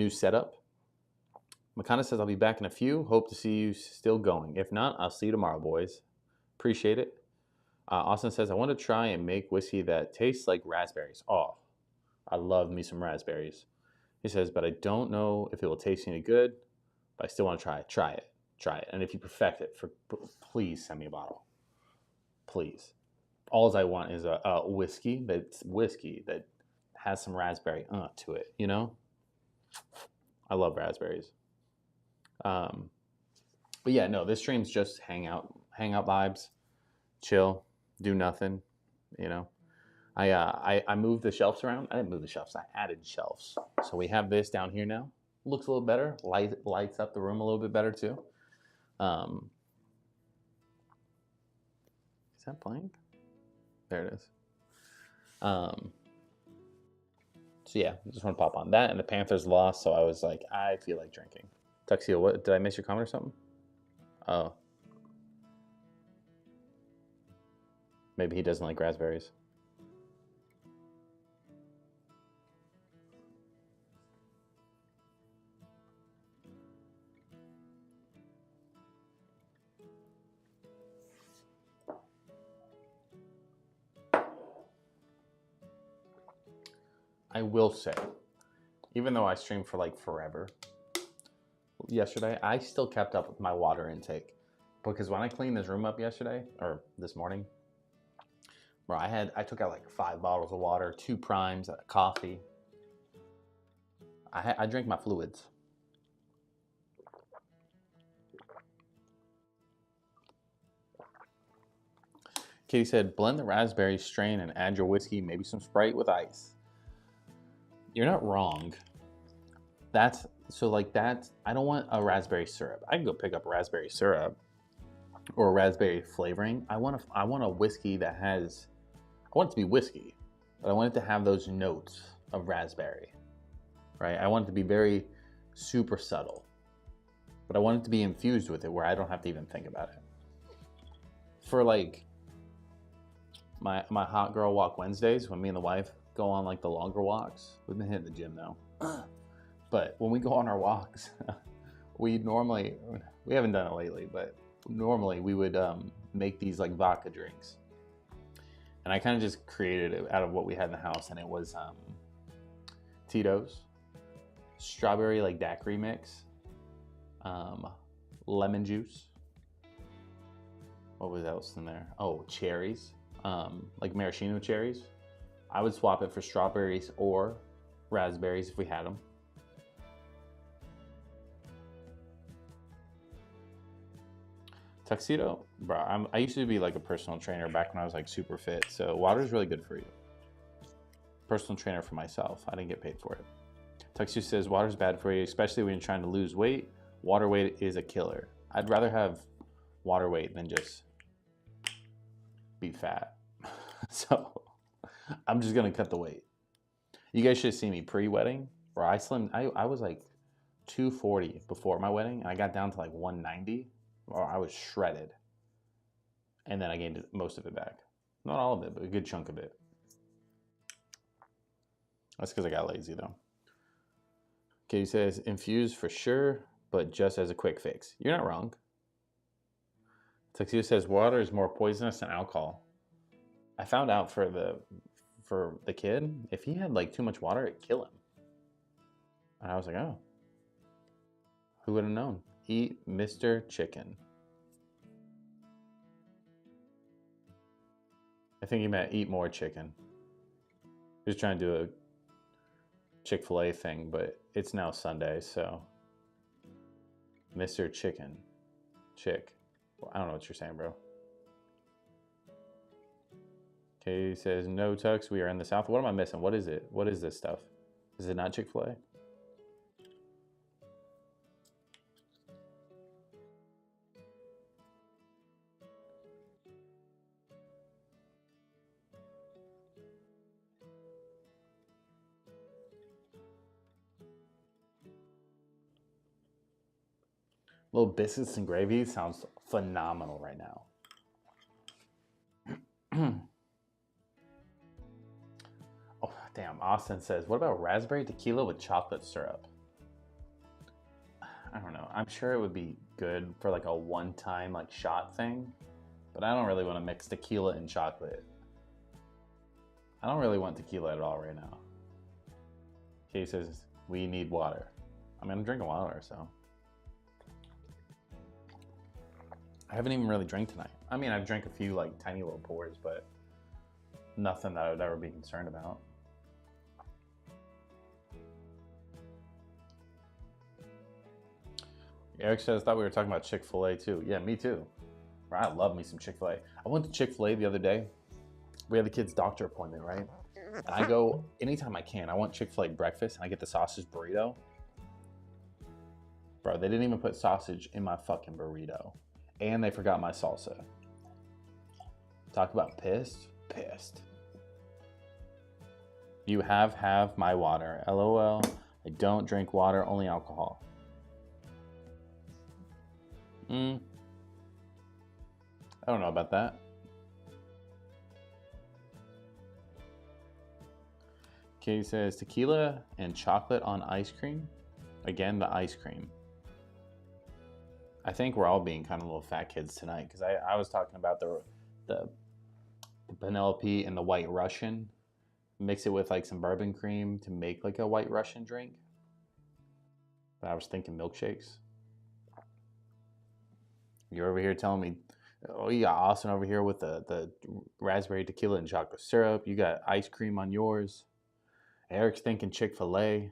setup. Makana says, I'll be back in a few. Hope to see you still going. If not, I'll see you tomorrow, boys. Appreciate it. Austin says, I want to try and make whiskey that tastes like raspberries. Oh, I love me some raspberries. He says, but I don't know if it will taste any good, but I still want to try it. Try it. And if you perfect it, please send me a bottle. Please. All I want is a whiskey that has some raspberry to it, you know? I love raspberries. But yeah, no, this stream's just hangout vibes, chill, do nothing, you know. I moved the shelves around. I didn't move the shelves. I added shelves. So we have this down here now. Looks a little better. Lights up the room a little bit better too. Is that playing? There it is. So yeah, just want to pop on that. And the Panthers lost, so I was like, I feel like drinking. Tuxedo, what did I miss your comment or something? Oh. Maybe he doesn't like raspberries. I will say, even though I streamed for like forever yesterday, I still kept up with my water intake. Because when I cleaned this room up yesterday, or this morning, bro, I took out like 5 bottles of water, 2 primes, coffee. I drank my fluids. Katie said, blend the raspberry strain and add your whiskey, maybe some Sprite with ice. You're not wrong. I don't want a raspberry syrup. I can go pick up raspberry syrup or raspberry flavoring. I want a whiskey that has, I want it to be whiskey, but I want it to have those notes of raspberry, right? I want it to be very super subtle, but I want it to be infused with it where I don't have to even think about it. For like my hot girl walk Wednesdays, when me and the wife go on like the longer walks, we've been hitting the gym now. But when we go on our walks, we haven't done it lately, but normally we would make these like vodka drinks. And I kind of just created it out of what we had in the house, and it was Tito's, strawberry like daiquiri mix, lemon juice. What was else in there? Oh, cherries, like maraschino cherries. I would swap it for strawberries or raspberries if we had them. Tuxedo, bro, I used to be like a personal trainer back when I was like super fit, so water is really good for you. Personal trainer for myself. I didn't get paid for it. Tuxedo says water's bad for you, especially when you're trying to lose weight. Water weight is a killer. I'd rather have water weight than just be fat. So I'm just gonna cut the weight. You guys should see me pre-wedding, bro. I was like 240 before my wedding, and I got down to like 190. Or I was shredded. And then I gained most of it back. Not all of it, but a good chunk of it. That's because I got lazy, though. Okay, he says, infused for sure, but just as a quick fix. You're not wrong. Tuxedo says, water is more poisonous than alcohol. I found out for the kid, if he had like too much water, it'd kill him. And I was like, oh. Who would have known? Eat Mr. Chicken. I think he meant eat more chicken. He was trying to do a Chick-fil-A thing, but it's now Sunday, so Mr. Chicken. Chick. Well, I don't know what you're saying, bro. Okay, he says, no, Tux, we are in the South. What am I missing? What is it? What is this stuff? Is it not Chick-fil-A? Little biscuits and gravy sounds phenomenal right now. Oh, damn. Austin says, what about raspberry tequila with chocolate syrup? I don't know. I'm sure it would be good for like a one-time like shot thing, but I don't really want to mix tequila and chocolate. I don't really want tequila at all right now. Kay says, we need water. I mean, I'm drinking water, so. I haven't even really drank tonight. I mean, I've drank a few like tiny little pours, but nothing that I would ever be concerned about. Eric says, I thought we were talking about Chick-fil-A too. Yeah, me too. I love me some Chick-fil-A. I went to Chick-fil-A the other day. We had the kid's doctor appointment, right? And I go anytime I can. I want Chick-fil-A breakfast, and I get the sausage burrito. Bro, they didn't even put sausage in my fucking burrito. And they forgot my salsa. Talk about pissed? Pissed. You have my water. LOL. I don't drink water, only alcohol. I don't know about that. Katie says tequila and chocolate on ice cream. Again, the ice cream. I think we're all being kind of little fat kids tonight because I was talking about the Penelope and the White Russian. Mix it with like some bourbon cream to make like a White Russian drink. But I was thinking milkshakes. You're over here telling me, oh, you got Austin over here with the raspberry tequila and chocolate syrup. You got ice cream on yours. Eric's thinking Chick-fil-A.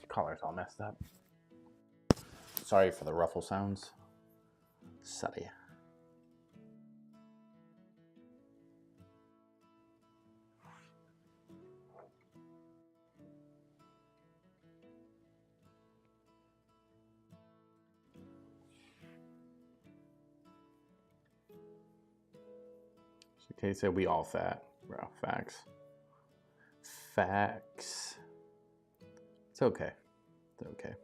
Collar's all messed up. Sorry for the ruffle sounds. Sorry. Okay, so we all fat, bro. Facts. Facts. It's okay. It's okay.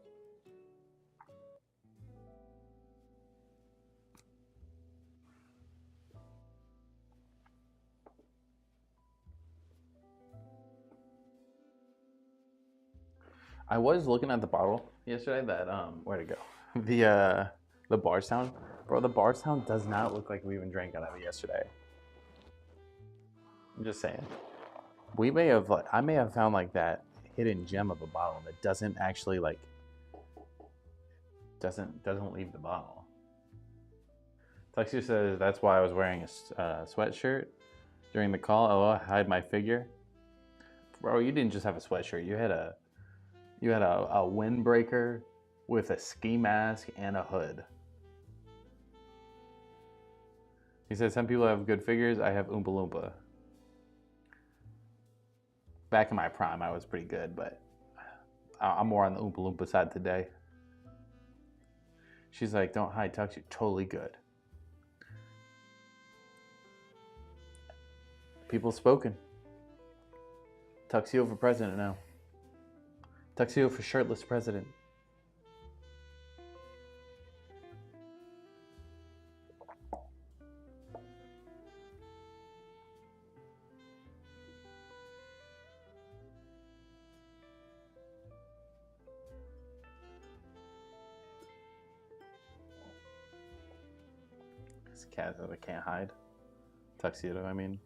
I was looking at the bottle yesterday that where'd it go? The Bardstown. Bro, the Bardstown does not look like we even drank out of it yesterday. I'm just saying. We may have like I may have found like that hidden gem of a bottle that doesn't actually like doesn't leave the bottle. Tuxedo says that's why I was wearing a sweatshirt during the call. Oh, hide my figure. Bro, you didn't just have a sweatshirt. You had a windbreaker with a ski mask and a hood. He says some people have good figures. I have Oompa Loompa. Back in my prime, I was pretty good, but I'm more on the Oompa Loompa side today. She's like, don't hide, Tux. You're totally good. People spoken. Tuxedo for president now. Tuxedo for shirtless president. This cat says I can't hide. Tuxedo, I mean.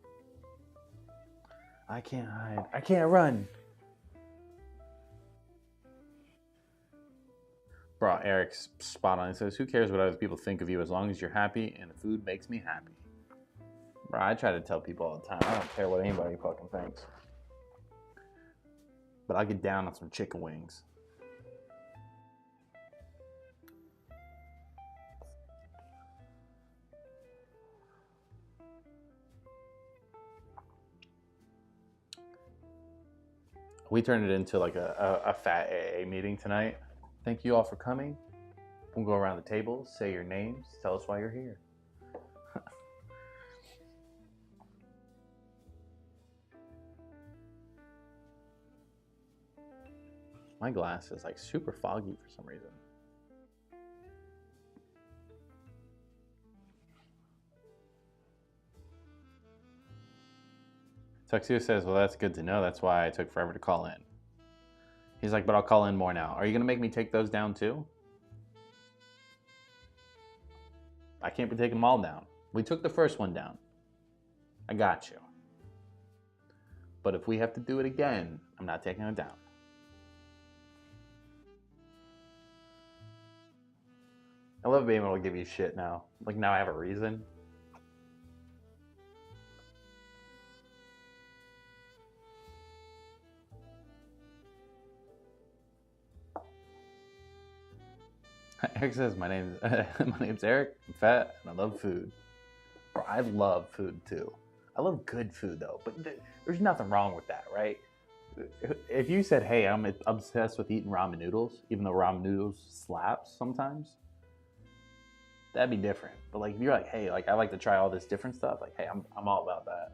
I can't hide. I can't run. Bro, Eric's spot on. He says, who cares what other people think of you as long as you're happy and the food makes me happy. Bro, I try to tell people all the time. I don't care what anybody fucking thinks. But I'll get down on some chicken wings. We turned it into like a fat AA meeting tonight. Thank you all for coming. We'll go around the table, say your names, tell us why you're here. My glass is like super foggy for some reason. Tuxedo says, well, that's good to know. That's why I took forever to call in. He's like, but I'll call in more now. Are you going to make me take those down too? I can't be taking them all down. We took the first one down. I got you. But if we have to do it again, I'm not taking it down. I love being able to give you shit now. Like now I have a reason. Eric says, my name's Eric, I'm fat, and I love food. Bro, I love food too. I love good food though, but there's nothing wrong with that, right? If you said, hey, I'm obsessed with eating ramen noodles, even though ramen noodles slaps sometimes, that'd be different. But like if you're like, hey, like I like to try all this different stuff, like hey, I'm all about that.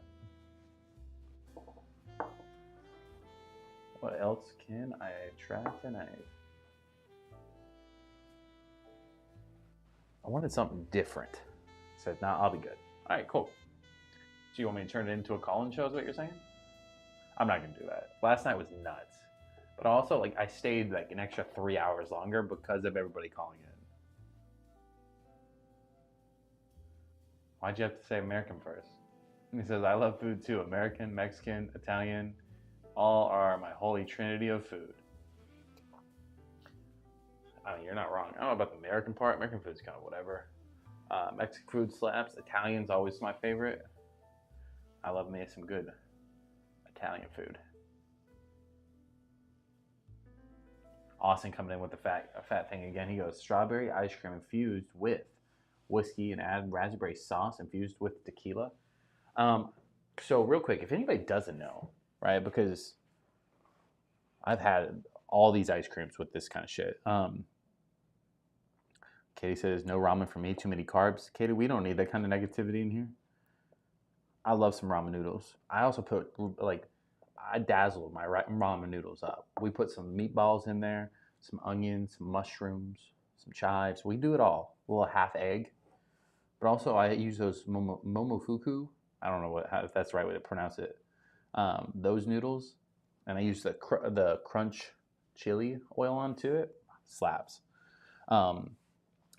What else can I try tonight? I wanted something different. Said, nah, I'll be good. All right, cool. So you want me to turn it into a call-in show is what you're saying? I'm not gonna do that. Last night was nuts. But also, like, I stayed like an extra 3 hours longer because of everybody calling in. Why'd you have to say American first? And he says, I love food too. American, Mexican, Italian, all are my holy trinity of food. I mean, you're not wrong. I don't know about the American part. American food's kind of whatever. Mexican food slaps. Italian's always my favorite. I love me some good Italian food. Austin coming in with a fat thing again. He goes, strawberry ice cream infused with whiskey and add raspberry sauce infused with tequila. So real quick, if anybody doesn't know, right, because I've had all these ice creams with this kind of shit. Katie says, no ramen for me, too many carbs. Katie, we don't need that kind of negativity in here. I love some ramen noodles. I also put, like, I dazzled my ramen noodles up. We put some meatballs in there, some onions, some mushrooms, some chives. We do it all. A little half egg. But also I use those momofuku. I don't know if that's the right way to pronounce it. Those noodles. And I use the crunch chili oil onto it. Slaps.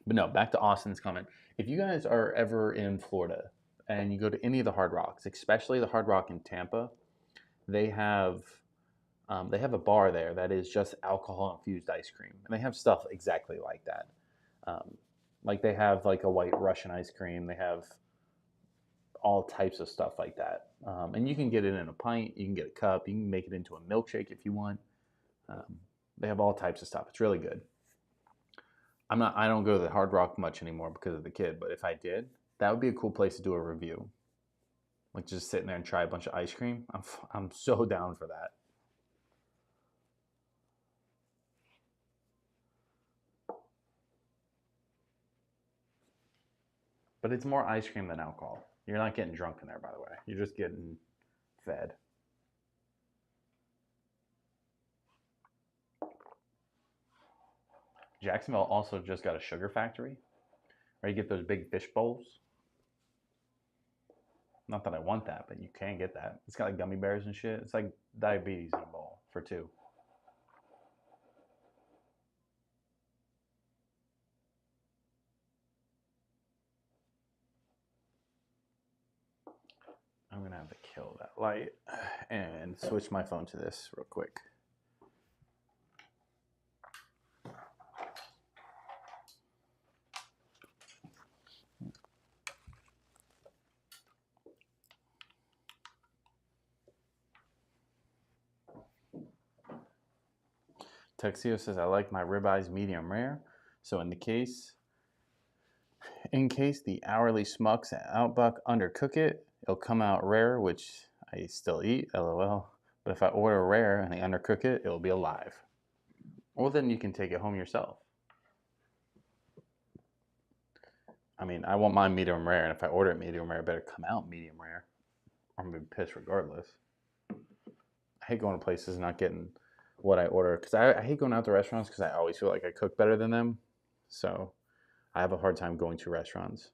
But no, back to Austin's comment. If you guys are ever in Florida and you go to any of the Hard Rocks, especially the Hard Rock in Tampa, they have a bar there that is just alcohol infused ice cream, and they have stuff exactly like that. Like they have like a White Russian ice cream. They have all types of stuff like that, and you can get it in a pint. You can get a cup. You can make it into a milkshake if you want. They have all types of stuff. It's really good. I don't go to the Hard Rock much anymore because of the kid, but if I did, that would be a cool place to do a review. Like just sitting there and try a bunch of ice cream. I'm so down for that. But it's more ice cream than alcohol. You're not getting drunk in there, by the way. You're just getting fed. Jacksonville also just got a sugar factory, where you get those big fish bowls. Not that I want that, but you can get that. It's got like gummy bears and shit. It's like diabetes in a bowl for $2. I'm gonna have to kill that light and switch my phone to this real quick. Texio says, I like my ribeyes medium rare. So in case the hourly smucks at Outback undercook it, it'll come out rare, which I still eat, LOL. But if I order rare and they undercook it, it'll be alive. Well, then you can take it home yourself. I mean, I want mine medium rare, and if I order it medium rare, it better come out medium rare. I'm gonna be pissed regardless. I hate going to places and not getting what I order, because I hate going out to restaurants because I always feel like I cook better than them. So I have a hard time going to restaurants.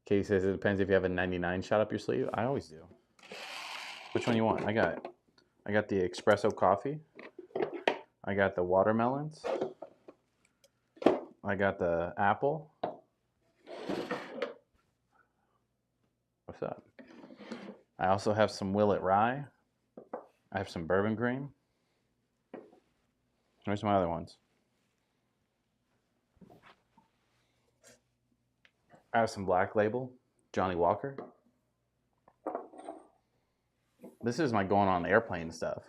Katie says it depends if you have a 99 shot up your sleeve. I always do. Which one you want? I got the espresso coffee. I got the watermelons. I got the apple. What's up? I also have some Willet Rye. I have some Bourbon Cream. Where's my other ones? I have some Black Label, Johnny Walker. This is my going on the airplane stuff.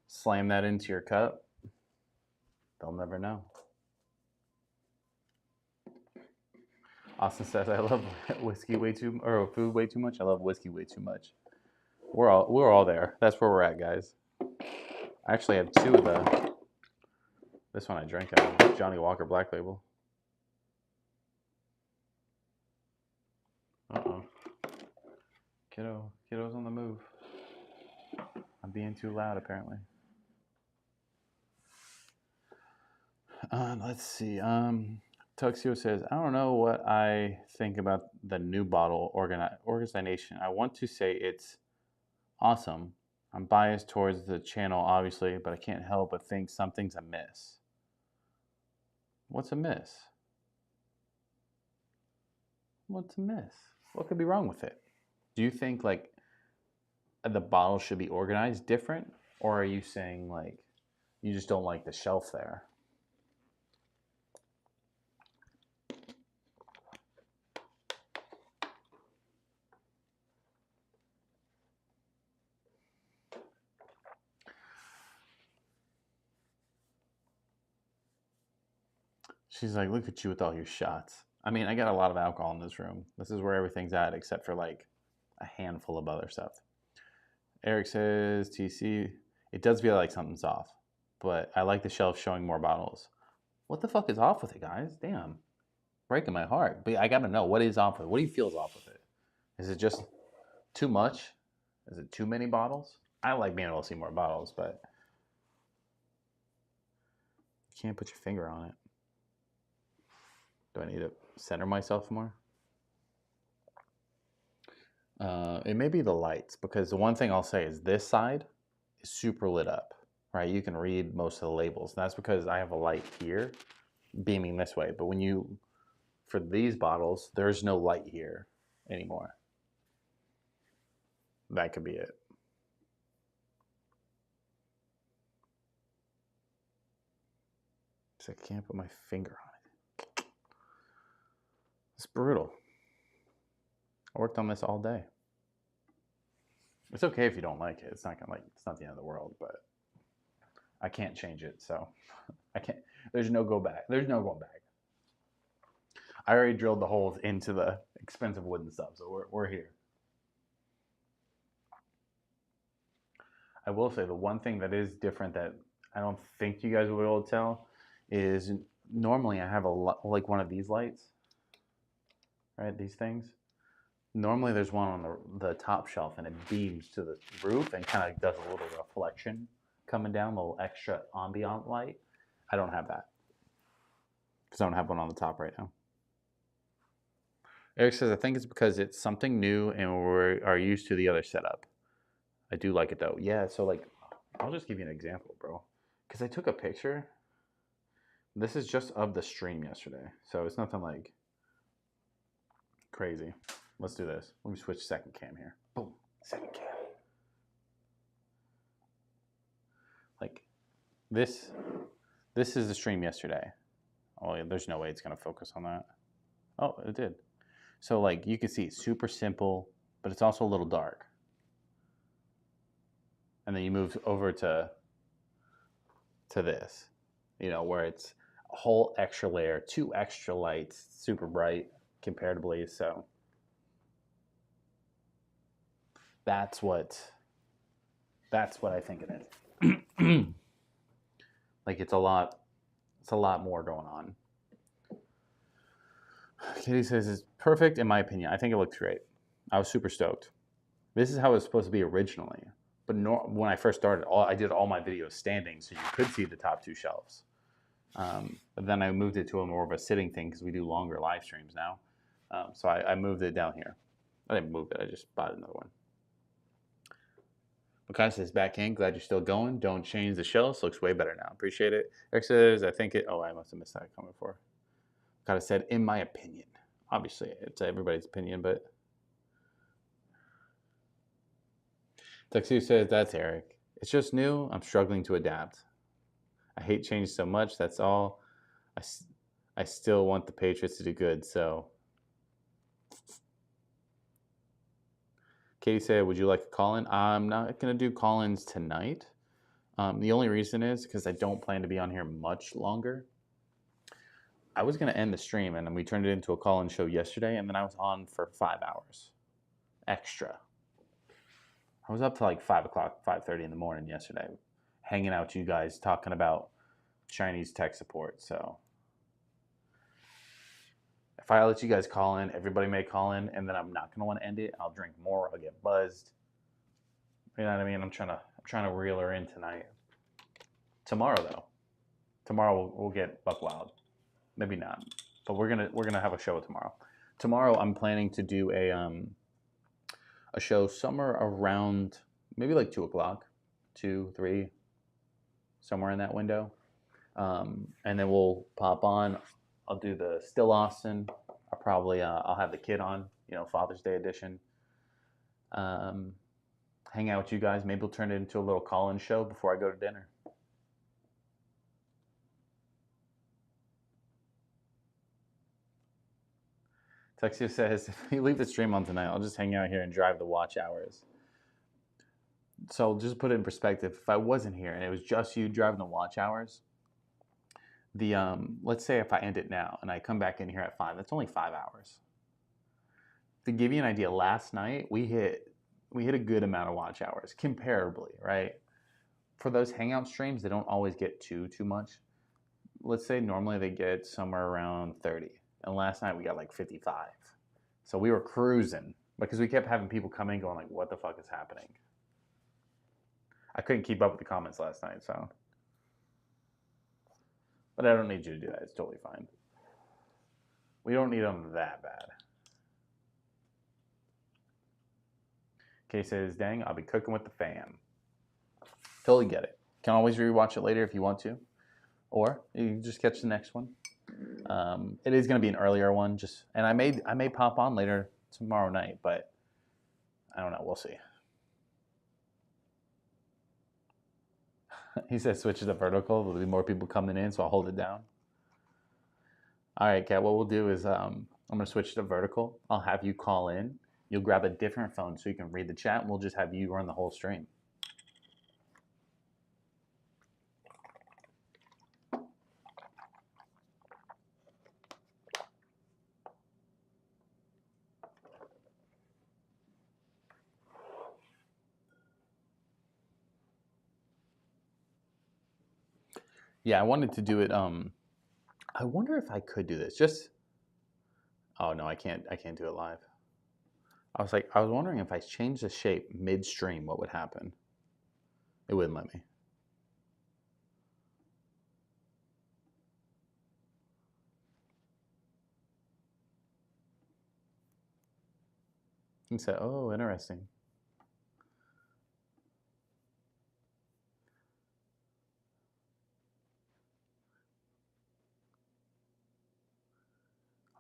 Slam that into your cup. They'll never know. Austin says, I love whiskey way too, or food way too much. I love whiskey way too much. We're all there. That's where we're at, guys. I actually have two of the. This one I drank out of, Johnny Walker Black Label. Uh-oh. Kiddo's on the move. I'm being too loud, apparently. Let's see. Tuxio says, I don't know what I think about the new bottle organization. I want to say it's awesome. I'm biased towards the channel, obviously, but I can't help but think something's amiss. What's amiss? What's amiss? What could be wrong with it? Do you think like the bottle should be organized different, or are you saying like you just don't like the shelf there? She's like, look at you with all your shots. I mean, I got a lot of alcohol in this room. This is where everything's at, except for like a handful of other stuff. Eric says, TC, it does feel like something's off, but I like the shelf showing more bottles. What the fuck is off with it, guys? Damn. Breaking my heart. But I gotta know, what is off with it? What do you feel is off with it? Is it just too much? Is it too many bottles? I like being able to see more bottles, but you can't put your finger on it. Do I need to center myself more? It may be the lights, because the one thing I'll say is this side is super lit up, right? You can read most of the labels. And that's because I have a light here beaming this way. But for these bottles, there's no light here anymore. That could be it. So I can't put my finger on it. It's brutal. I worked on this all day. It's okay if you don't like it. It's not the end of the world, but I can't change it, so I can't. There's no go back. There's no going back. I already drilled the holes into the expensive wooden stuff, so we're here. I will say the one thing that is different that I don't think you guys will be able to tell is normally I have like one of these lights, right? These things. Normally there's one on the top shelf and it beams to the roof and kind of does a little reflection coming down, a little extra ambient light. I don't have that because I don't have one on the top right now. Eric says, I think it's because it's something new and we are used to the other setup. I do like it though. Yeah, so like, I'll just give you an example, bro. Because I took a picture. This is just of the stream yesterday. So it's nothing like crazy. Let's do this. Let me switch second cam here. Boom, second cam. Like this is the stream yesterday. Oh, yeah, there's no way it's gonna focus on that. Oh, it did. So like you can see it's super simple, but it's also a little dark. And then you move over to this, you know, where it's a whole extra layer, 2 extra lights, super bright comparatively. So that's what I think it is. Like it's a lot more going on. Katie says it's perfect in my opinion. I think it looks great. I was super stoked. This is how it was supposed to be originally, but when I first started, I did all my videos standing, so you could see the top 2 shelves. But then I moved it to a more of a sitting thing because we do longer live streams now. So I moved it down here. I didn't move it. I just bought another one. Makai says, back in. Glad you're still going. Don't change the shelves. Looks way better now. Appreciate it. Eric says, I think it. Oh, I must have missed that comment before. Makai said, in my opinion. Obviously, it's everybody's opinion, but. Texu says, that's Eric. It's just new. I'm struggling to adapt. I hate change so much. That's all. I still want the Patriots to do good, so. Katie said, would you like a call-in? I'm not going to do call-ins tonight. The only reason is because I don't plan to be on here much longer. I was going to end the stream, and then we turned it into a call-in show yesterday, and then I was on for 5 hours extra. I was up to like 5 o'clock, 5:30 in the morning yesterday, hanging out with you guys, talking about Chinese tech support. So if I let you guys call in, everybody may call in, and then I'm not going to want to end it. I'll drink more. I'll get buzzed. You know what I mean? I'm trying to reel her in tonight. Tomorrow though, we'll get buck wild. Maybe not, but we're gonna have a show tomorrow. Tomorrow I'm planning to do a show somewhere around maybe like 2 o'clock, 2, 3, somewhere in that window, and then we'll pop on. I'll do the Still Austin. I'll have the kid on, Father's Day edition. Hang out with you guys. Maybe we'll turn it into a little call-in show before I go to dinner. Texia says, if you leave the stream on tonight, I'll just hang out here and drive the watch hours. So just put it in perspective. If I wasn't here and it was just you driving the watch hours, let's say if I end it now and I come back in here at 5, that's only 5 hours. To give you an idea, last night we hit a good amount of watch hours, comparably, right? For those hangout streams, they don't always get too much. Let's say normally they get somewhere around 30. And last night we got like 55. So we were cruising because we kept having people come in going like, what the fuck is happening? I couldn't keep up with the comments last night, so. But I don't need you to do that. It's totally fine. We don't need them that bad. Kay says, dang, I'll be cooking with the fam. Totally get it. Can always rewatch it later if you want to. Or you can just catch the next one. It is going to be an earlier one, and I may pop on later tomorrow night, but I don't know. We'll see. He says switch it to vertical. There'll be more people coming in, so I'll hold it down. All right, Kat. What we'll do is I'm going to switch it to vertical. I'll have you call in. You'll grab a different phone so you can read the chat, and we'll just have you run the whole stream. Yeah, I wanted to do it. I wonder if I could do this. Just oh no, I can't. I can't do it live. I was wondering if I changed the shape midstream, what would happen? It wouldn't let me. He said, "Oh, interesting."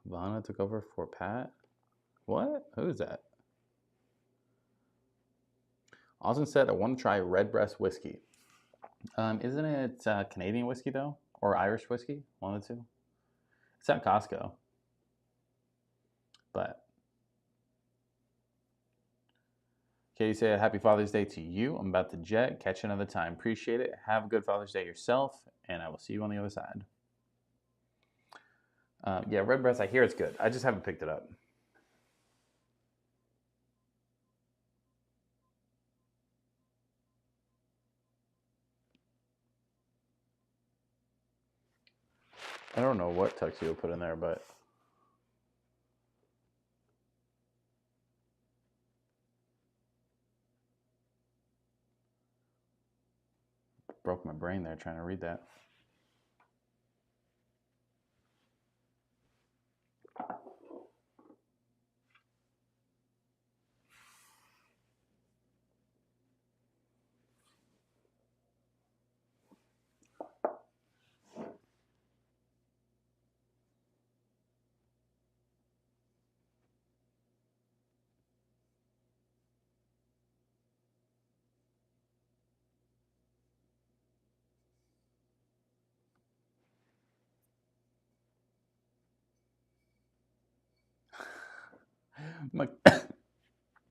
Lana took over for Pat. What? Who's that? Austin said, "I want to try Redbreast whiskey." Isn't it Canadian whiskey though, or Irish whiskey? One of the two. It's at Costco, but Katie said, "Happy Father's Day to you. I'm about to jet. Catch you another time. Appreciate it. Have a good Father's Day yourself, and I will see you on the other side." Yeah, Redbreast. I hear it's good. I just haven't picked it up. I don't know what tuxedo put in there, but broke my brain there trying to read that.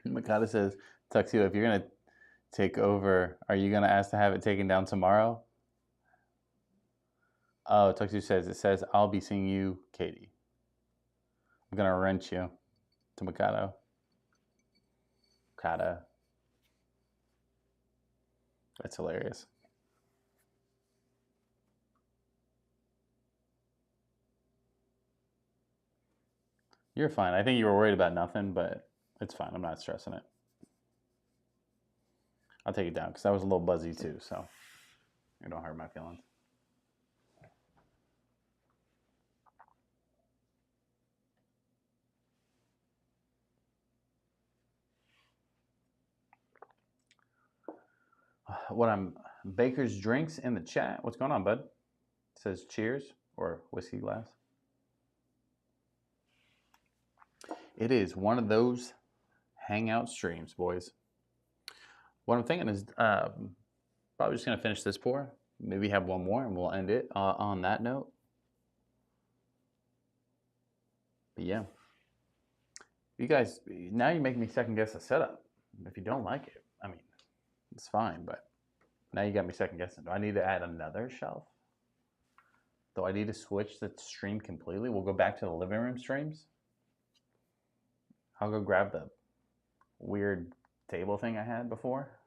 Makata says, "Tuxedo, if you're gonna take over, are you gonna ask to have it taken down tomorrow?" Oh, Tuxedo says, "It says I'll be seeing you, Katie. I'm gonna wrench you to Mikado." Kata. That's hilarious. You're fine. I think you were worried about nothing, but it's fine. I'm not stressing it. I'll take it down because I was a little buzzy too, so it don't hurt my feelings. What I'm Baker's drinks in the chat. What's going on, bud? It says cheers or whiskey glass. It is one of those hangout streams, boys. What I'm thinking is probably just gonna finish this pour. Maybe have one more, and we'll end it on that note. But yeah, you guys, now you make me second guess the setup. If you don't like it, I mean, it's fine. But now you got me second guessing. Do I need to add another shelf? Do I need to switch the stream completely? We'll go back to the living room streams. I'll go grab the weird table thing I had before.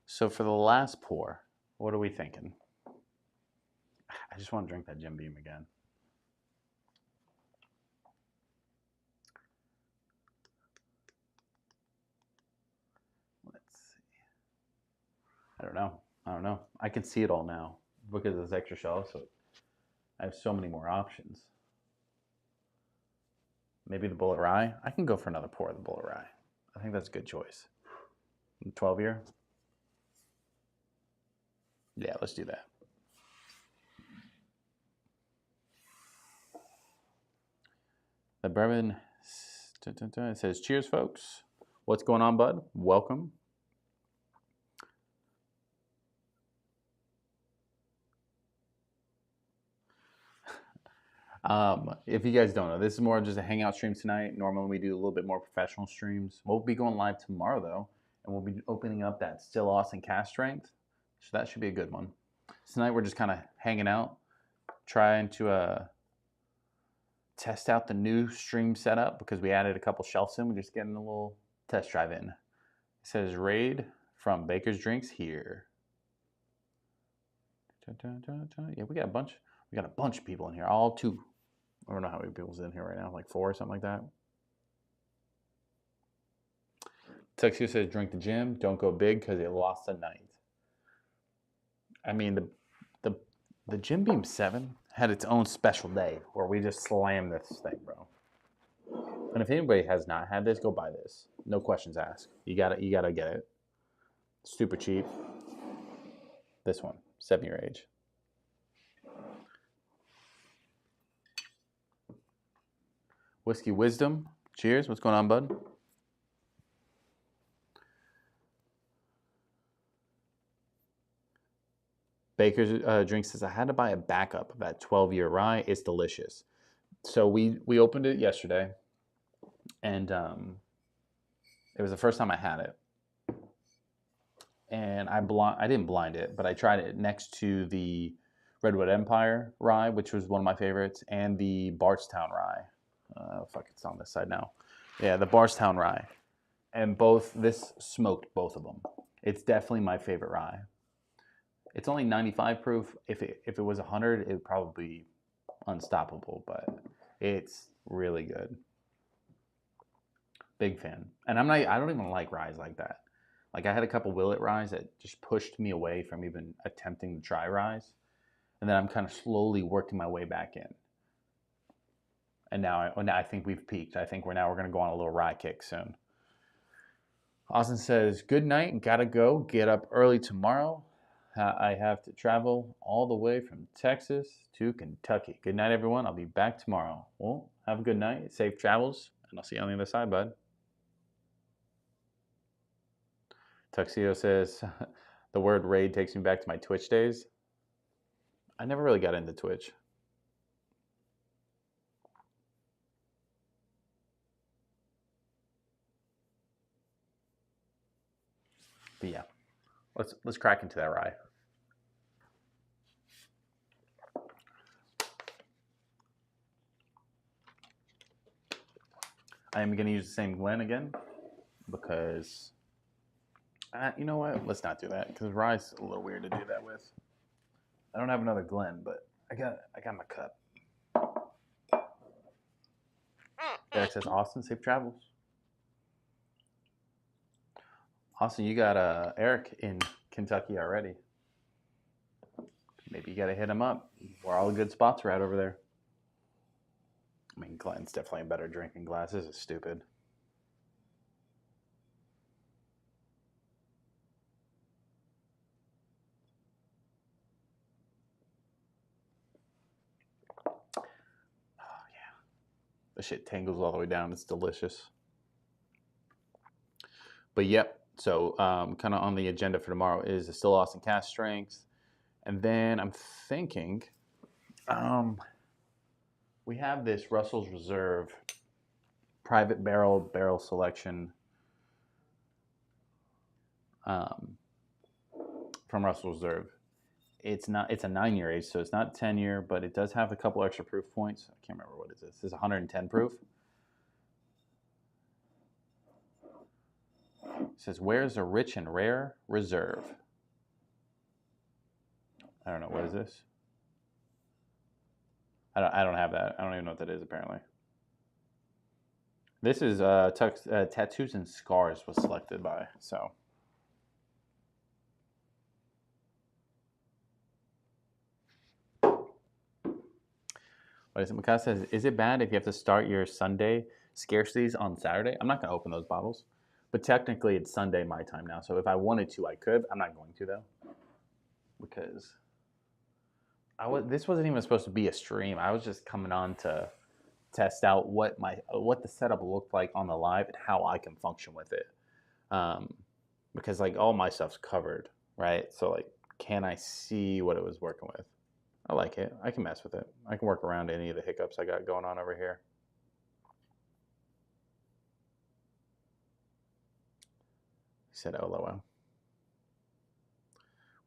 So for the last pour, what are we thinking? I just want to drink that Jim Beam again. Let's see. I don't know. I can see it all now because of this extra shelf, so I have so many more options. Maybe the Bullet Rye. I can go for another pour of the Bullet Rye. I think that's a good choice. 12 year? Yeah, let's do that. The bourbon, it says, "Cheers, folks. What's going on, bud? Welcome." If you guys don't know, this is more of just a hangout stream tonight. Normally we do a little bit more professional streams. We'll be going live tomorrow though, and we'll be opening up that Still Austin cast strength. So that should be a good one. Tonight we're just kind of hanging out, trying to test out the new stream setup because we added a couple shelves in. We're just getting a little test drive in. It says raid from Baker's Drinks here. Yeah, we got a bunch. We got a bunch of people in here. All two. I don't know how many people's in here right now. Like 4 or something like that. Tuxedo says drink the gym. Don't go big because it lost a night. I mean, the Jim Beam 7 had its own special day where we just slammed this thing, bro. And if anybody has not had this, go buy this. No questions asked. You gotta get it. Super cheap. This one, 7-year age. Whiskey Wisdom. Cheers. What's going on, bud? Baker's Drink says, I had to buy a backup of that 12-year rye. It's delicious. So we opened it yesterday, and it was the first time I had it. And I didn't blind it, but I tried it next to the Redwood Empire rye, which was one of my favorites, and the Bardstown rye. Fuck, it's on this side now. Yeah, the Bardstown rye. And this smoked both of them. It's definitely my favorite rye. It's only 95 proof. If it was 100, it would probably be unstoppable, but it's really good. Big fan. And I don't even like ryes like that. Like I had a couple Willet ryes that just pushed me away from even attempting to try ryes. And then I'm kind of slowly working my way back in. And now I think we've peaked. I think we're going to go on a little rye kick soon. Austin says, good night. Gotta go. Get up early tomorrow. I have to travel all the way from Texas to Kentucky. Good night, everyone. I'll be back tomorrow. Well, have a good night. Safe travels. And I'll see you on the other side, bud. Tuxedo says, the word raid takes me back to my Twitch days. I never really got into Twitch. But yeah, let's crack into that rye. I am going to use the same Glen again because, you know what? Let's not do that because rye's a little weird to do that with. I don't have another Glen, but I got my cup. Derek says, Austin, safe travels. Austin, you got Eric in Kentucky already. Maybe you got to hit him up where all the good spots are at over there. I mean, Glen's definitely a better drinking glass. This is stupid. Oh, yeah. The shit tangles all the way down. It's delicious. But yep. So kind of on the agenda for tomorrow is the Still Austin cask strength. And then I'm thinking we have this Russell's Reserve private barrel selection from Russell's Reserve. It's a 9-year age, so it's not 10-year, but it does have a couple extra proof points. I can't remember what it is. This is 110 proof. It says, where's a rich and rare reserve? I don't know. What is this? I don't have that. I don't even know what that is, apparently. This is Tattoos and Scars was selected by, so. What is it? Mikasa says, is it bad if you have to start your Sunday scarcities on Saturday? I'm not going to open those bottles. But technically, it's Sunday my time now. So if I wanted to, I could. I'm not going to, though. Because this wasn't even supposed to be a stream. I was just coming on to test out what the setup looked like on the live and how I can function with it. Because, like, all my stuff's covered, right? So, like, can I see what it was working with? I like it. I can mess with it. I can work around any of the hiccups I got going on over here. He said, LOL.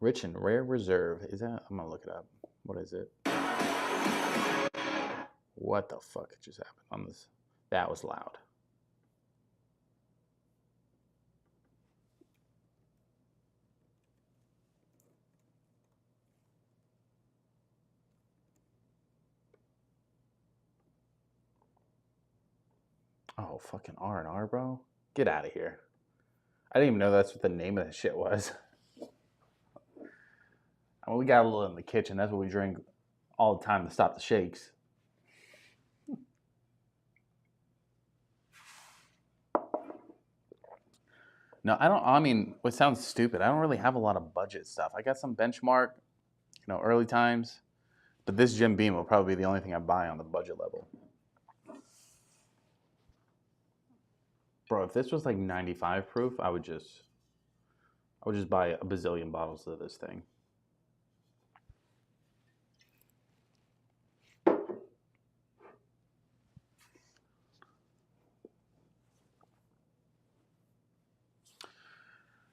Rich and Rare Reserve. Is that? I'm going to look it up. What is it? What the fuck just happened on this? That was loud. Oh, fucking R&R, bro. Get out of here. I didn't even know that's what the name of that shit was. I mean, we got a little in the kitchen. That's what we drink all the time to stop the shakes. No, I don't. I mean, what sounds stupid, I don't really have a lot of budget stuff. I got some Benchmark, early times. But this Jim Beam will probably be the only thing I buy on the budget level. Bro, if this was like 95 proof, I would just buy a bazillion bottles of this thing.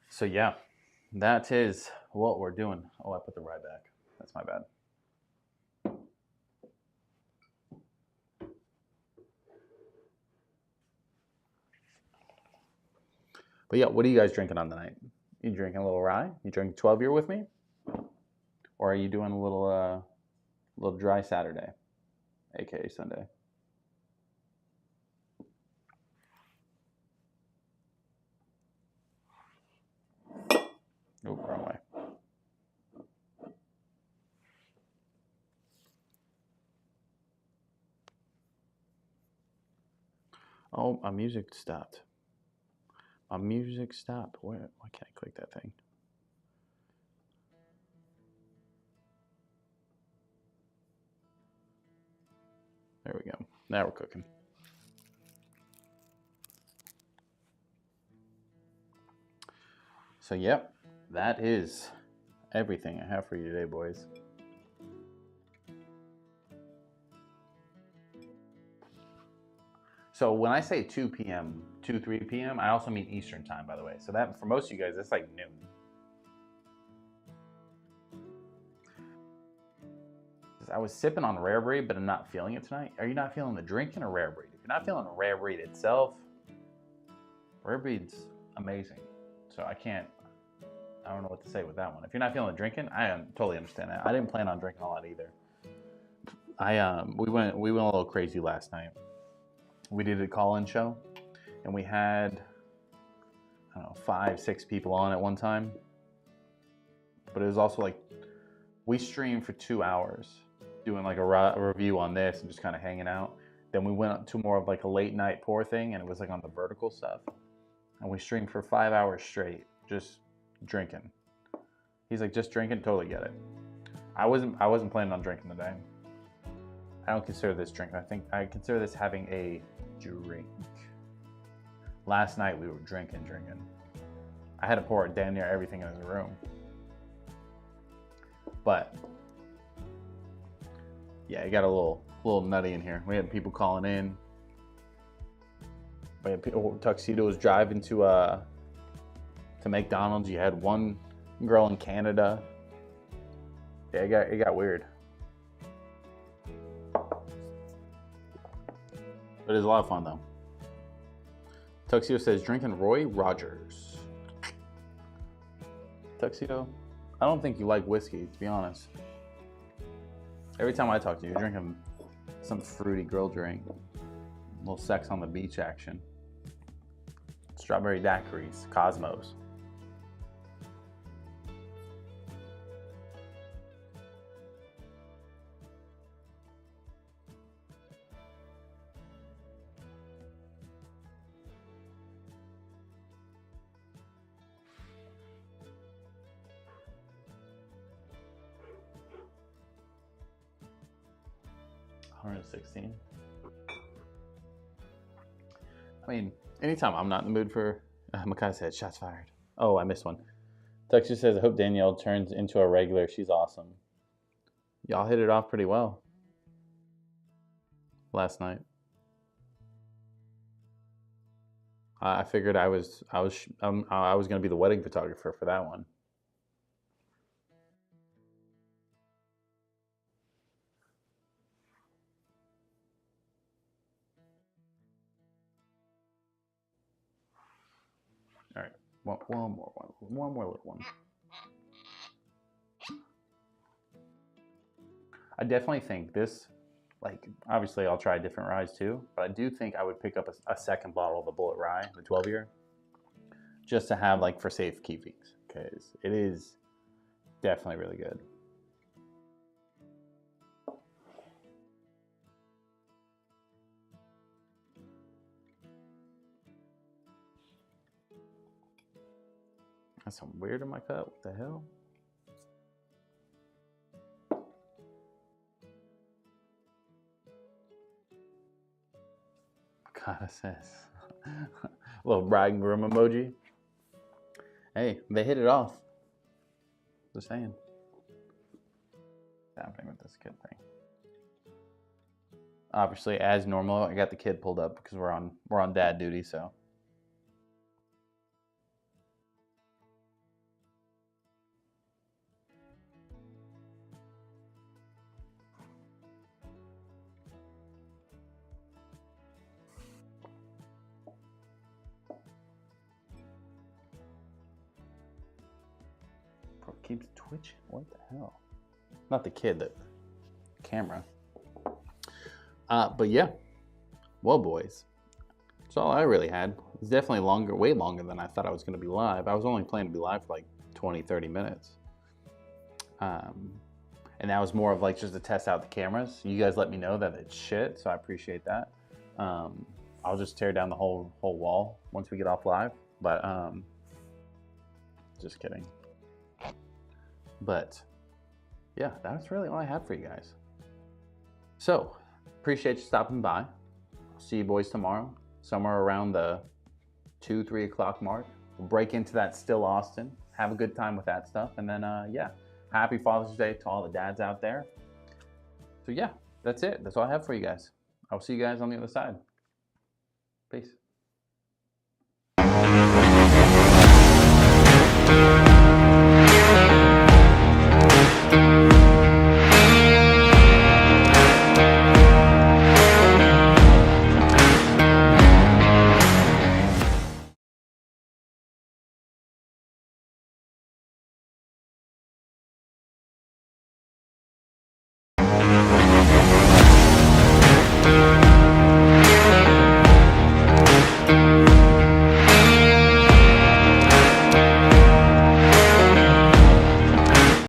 So yeah, that is what we're doing. Oh, I put the rye back. That's my bad. But yeah, what are you guys drinking on the night? You drinking a little rye? You drinking 12 year with me? Or are you doing a little dry Saturday, aka Sunday? Oh, wrong way. Oh, my music stopped. My music stopped. Why can't I click that thing? There we go. Now we're cooking. So, yep, that is everything I have for you today, boys. So when I say 2 p.m., 3 p.m., I also mean Eastern time, by the way. So that, for most of you guys, that's like noon. I was sipping on Rare Breed, but I'm not feeling it tonight. Are you not feeling the drinking or Rare Breed? If you're not feeling Rare Breed itself, Rare Breed's amazing. So I don't know what to say with that one. If you're not feeling the drinking, I totally understand that. I didn't plan on drinking a lot either. We went a little crazy last night. We did a call-in show, and we had, I don't know, 5, 6 people on at one time. But it was also like, we streamed for 2 hours, doing like a review on this and just kind of hanging out. Then we went to more of like a late night pour thing, and it was like on the vertical stuff. And we streamed for 5 hours straight, just drinking. He's like, just drinking? Totally get it. I wasn't planning on drinking today. I don't consider this drink. I consider this having a drink. Last night we were drinking. I had to pour damn near everything in his room. But yeah, it got a little nutty in here. We had people calling in. We had people, tuxedos driving to McDonald's. You had one girl in Canada. Yeah, it got weird. But it was a lot of fun though. Tuxedo says drinking Roy Rogers. Tuxedo, I don't think you like whiskey, to be honest. Every time I talk to you, you're drinking some fruity girl drink. A little sex on the beach action. Strawberry daiquiris, Cosmos. $116. I mean, anytime I'm not in the mood for, Makai said, shots fired. Oh, I missed one. Tuxie says, I hope Danielle turns into a regular. She's awesome. Y'all hit it off pretty well last night. I figured I was going to be the wedding photographer for that one. All right, one more little one. I definitely think this, like, obviously I'll try different ryes too, but I do think I would pick up a second bottle of the Bullet Rye, the 12-year, just to have, like, for safekeepings, because it is definitely really good. That's some weird in my cup. What the hell? God, says a little bride and groom emoji. Hey, they hit it off. Just saying. What's happening with this kid thing? Obviously, as normal, I got the kid pulled up because we're on dad duty. So bro, keeps twitching. What the hell? Not the kid, the camera. But yeah, well, boys, that's all I really had. It's definitely longer, way longer than I thought I was going to be live. I was only planning to be live for like 20, 30 minutes. And that was more of like just to test out the cameras. You guys let me know that it's shit, so I appreciate that. I'll just tear down the whole wall once we get off live. But just kidding. But yeah, that's really all I had for you guys. So appreciate you stopping by. I'll see you boys tomorrow, somewhere around the 2-3 o'clock mark. We'll break into that Still Austin, have a good time with that stuff, and then yeah, happy Father's Day to all the dads out there. So yeah, that's it. That's all I have for you guys. I'll see you guys on the other side. Peace.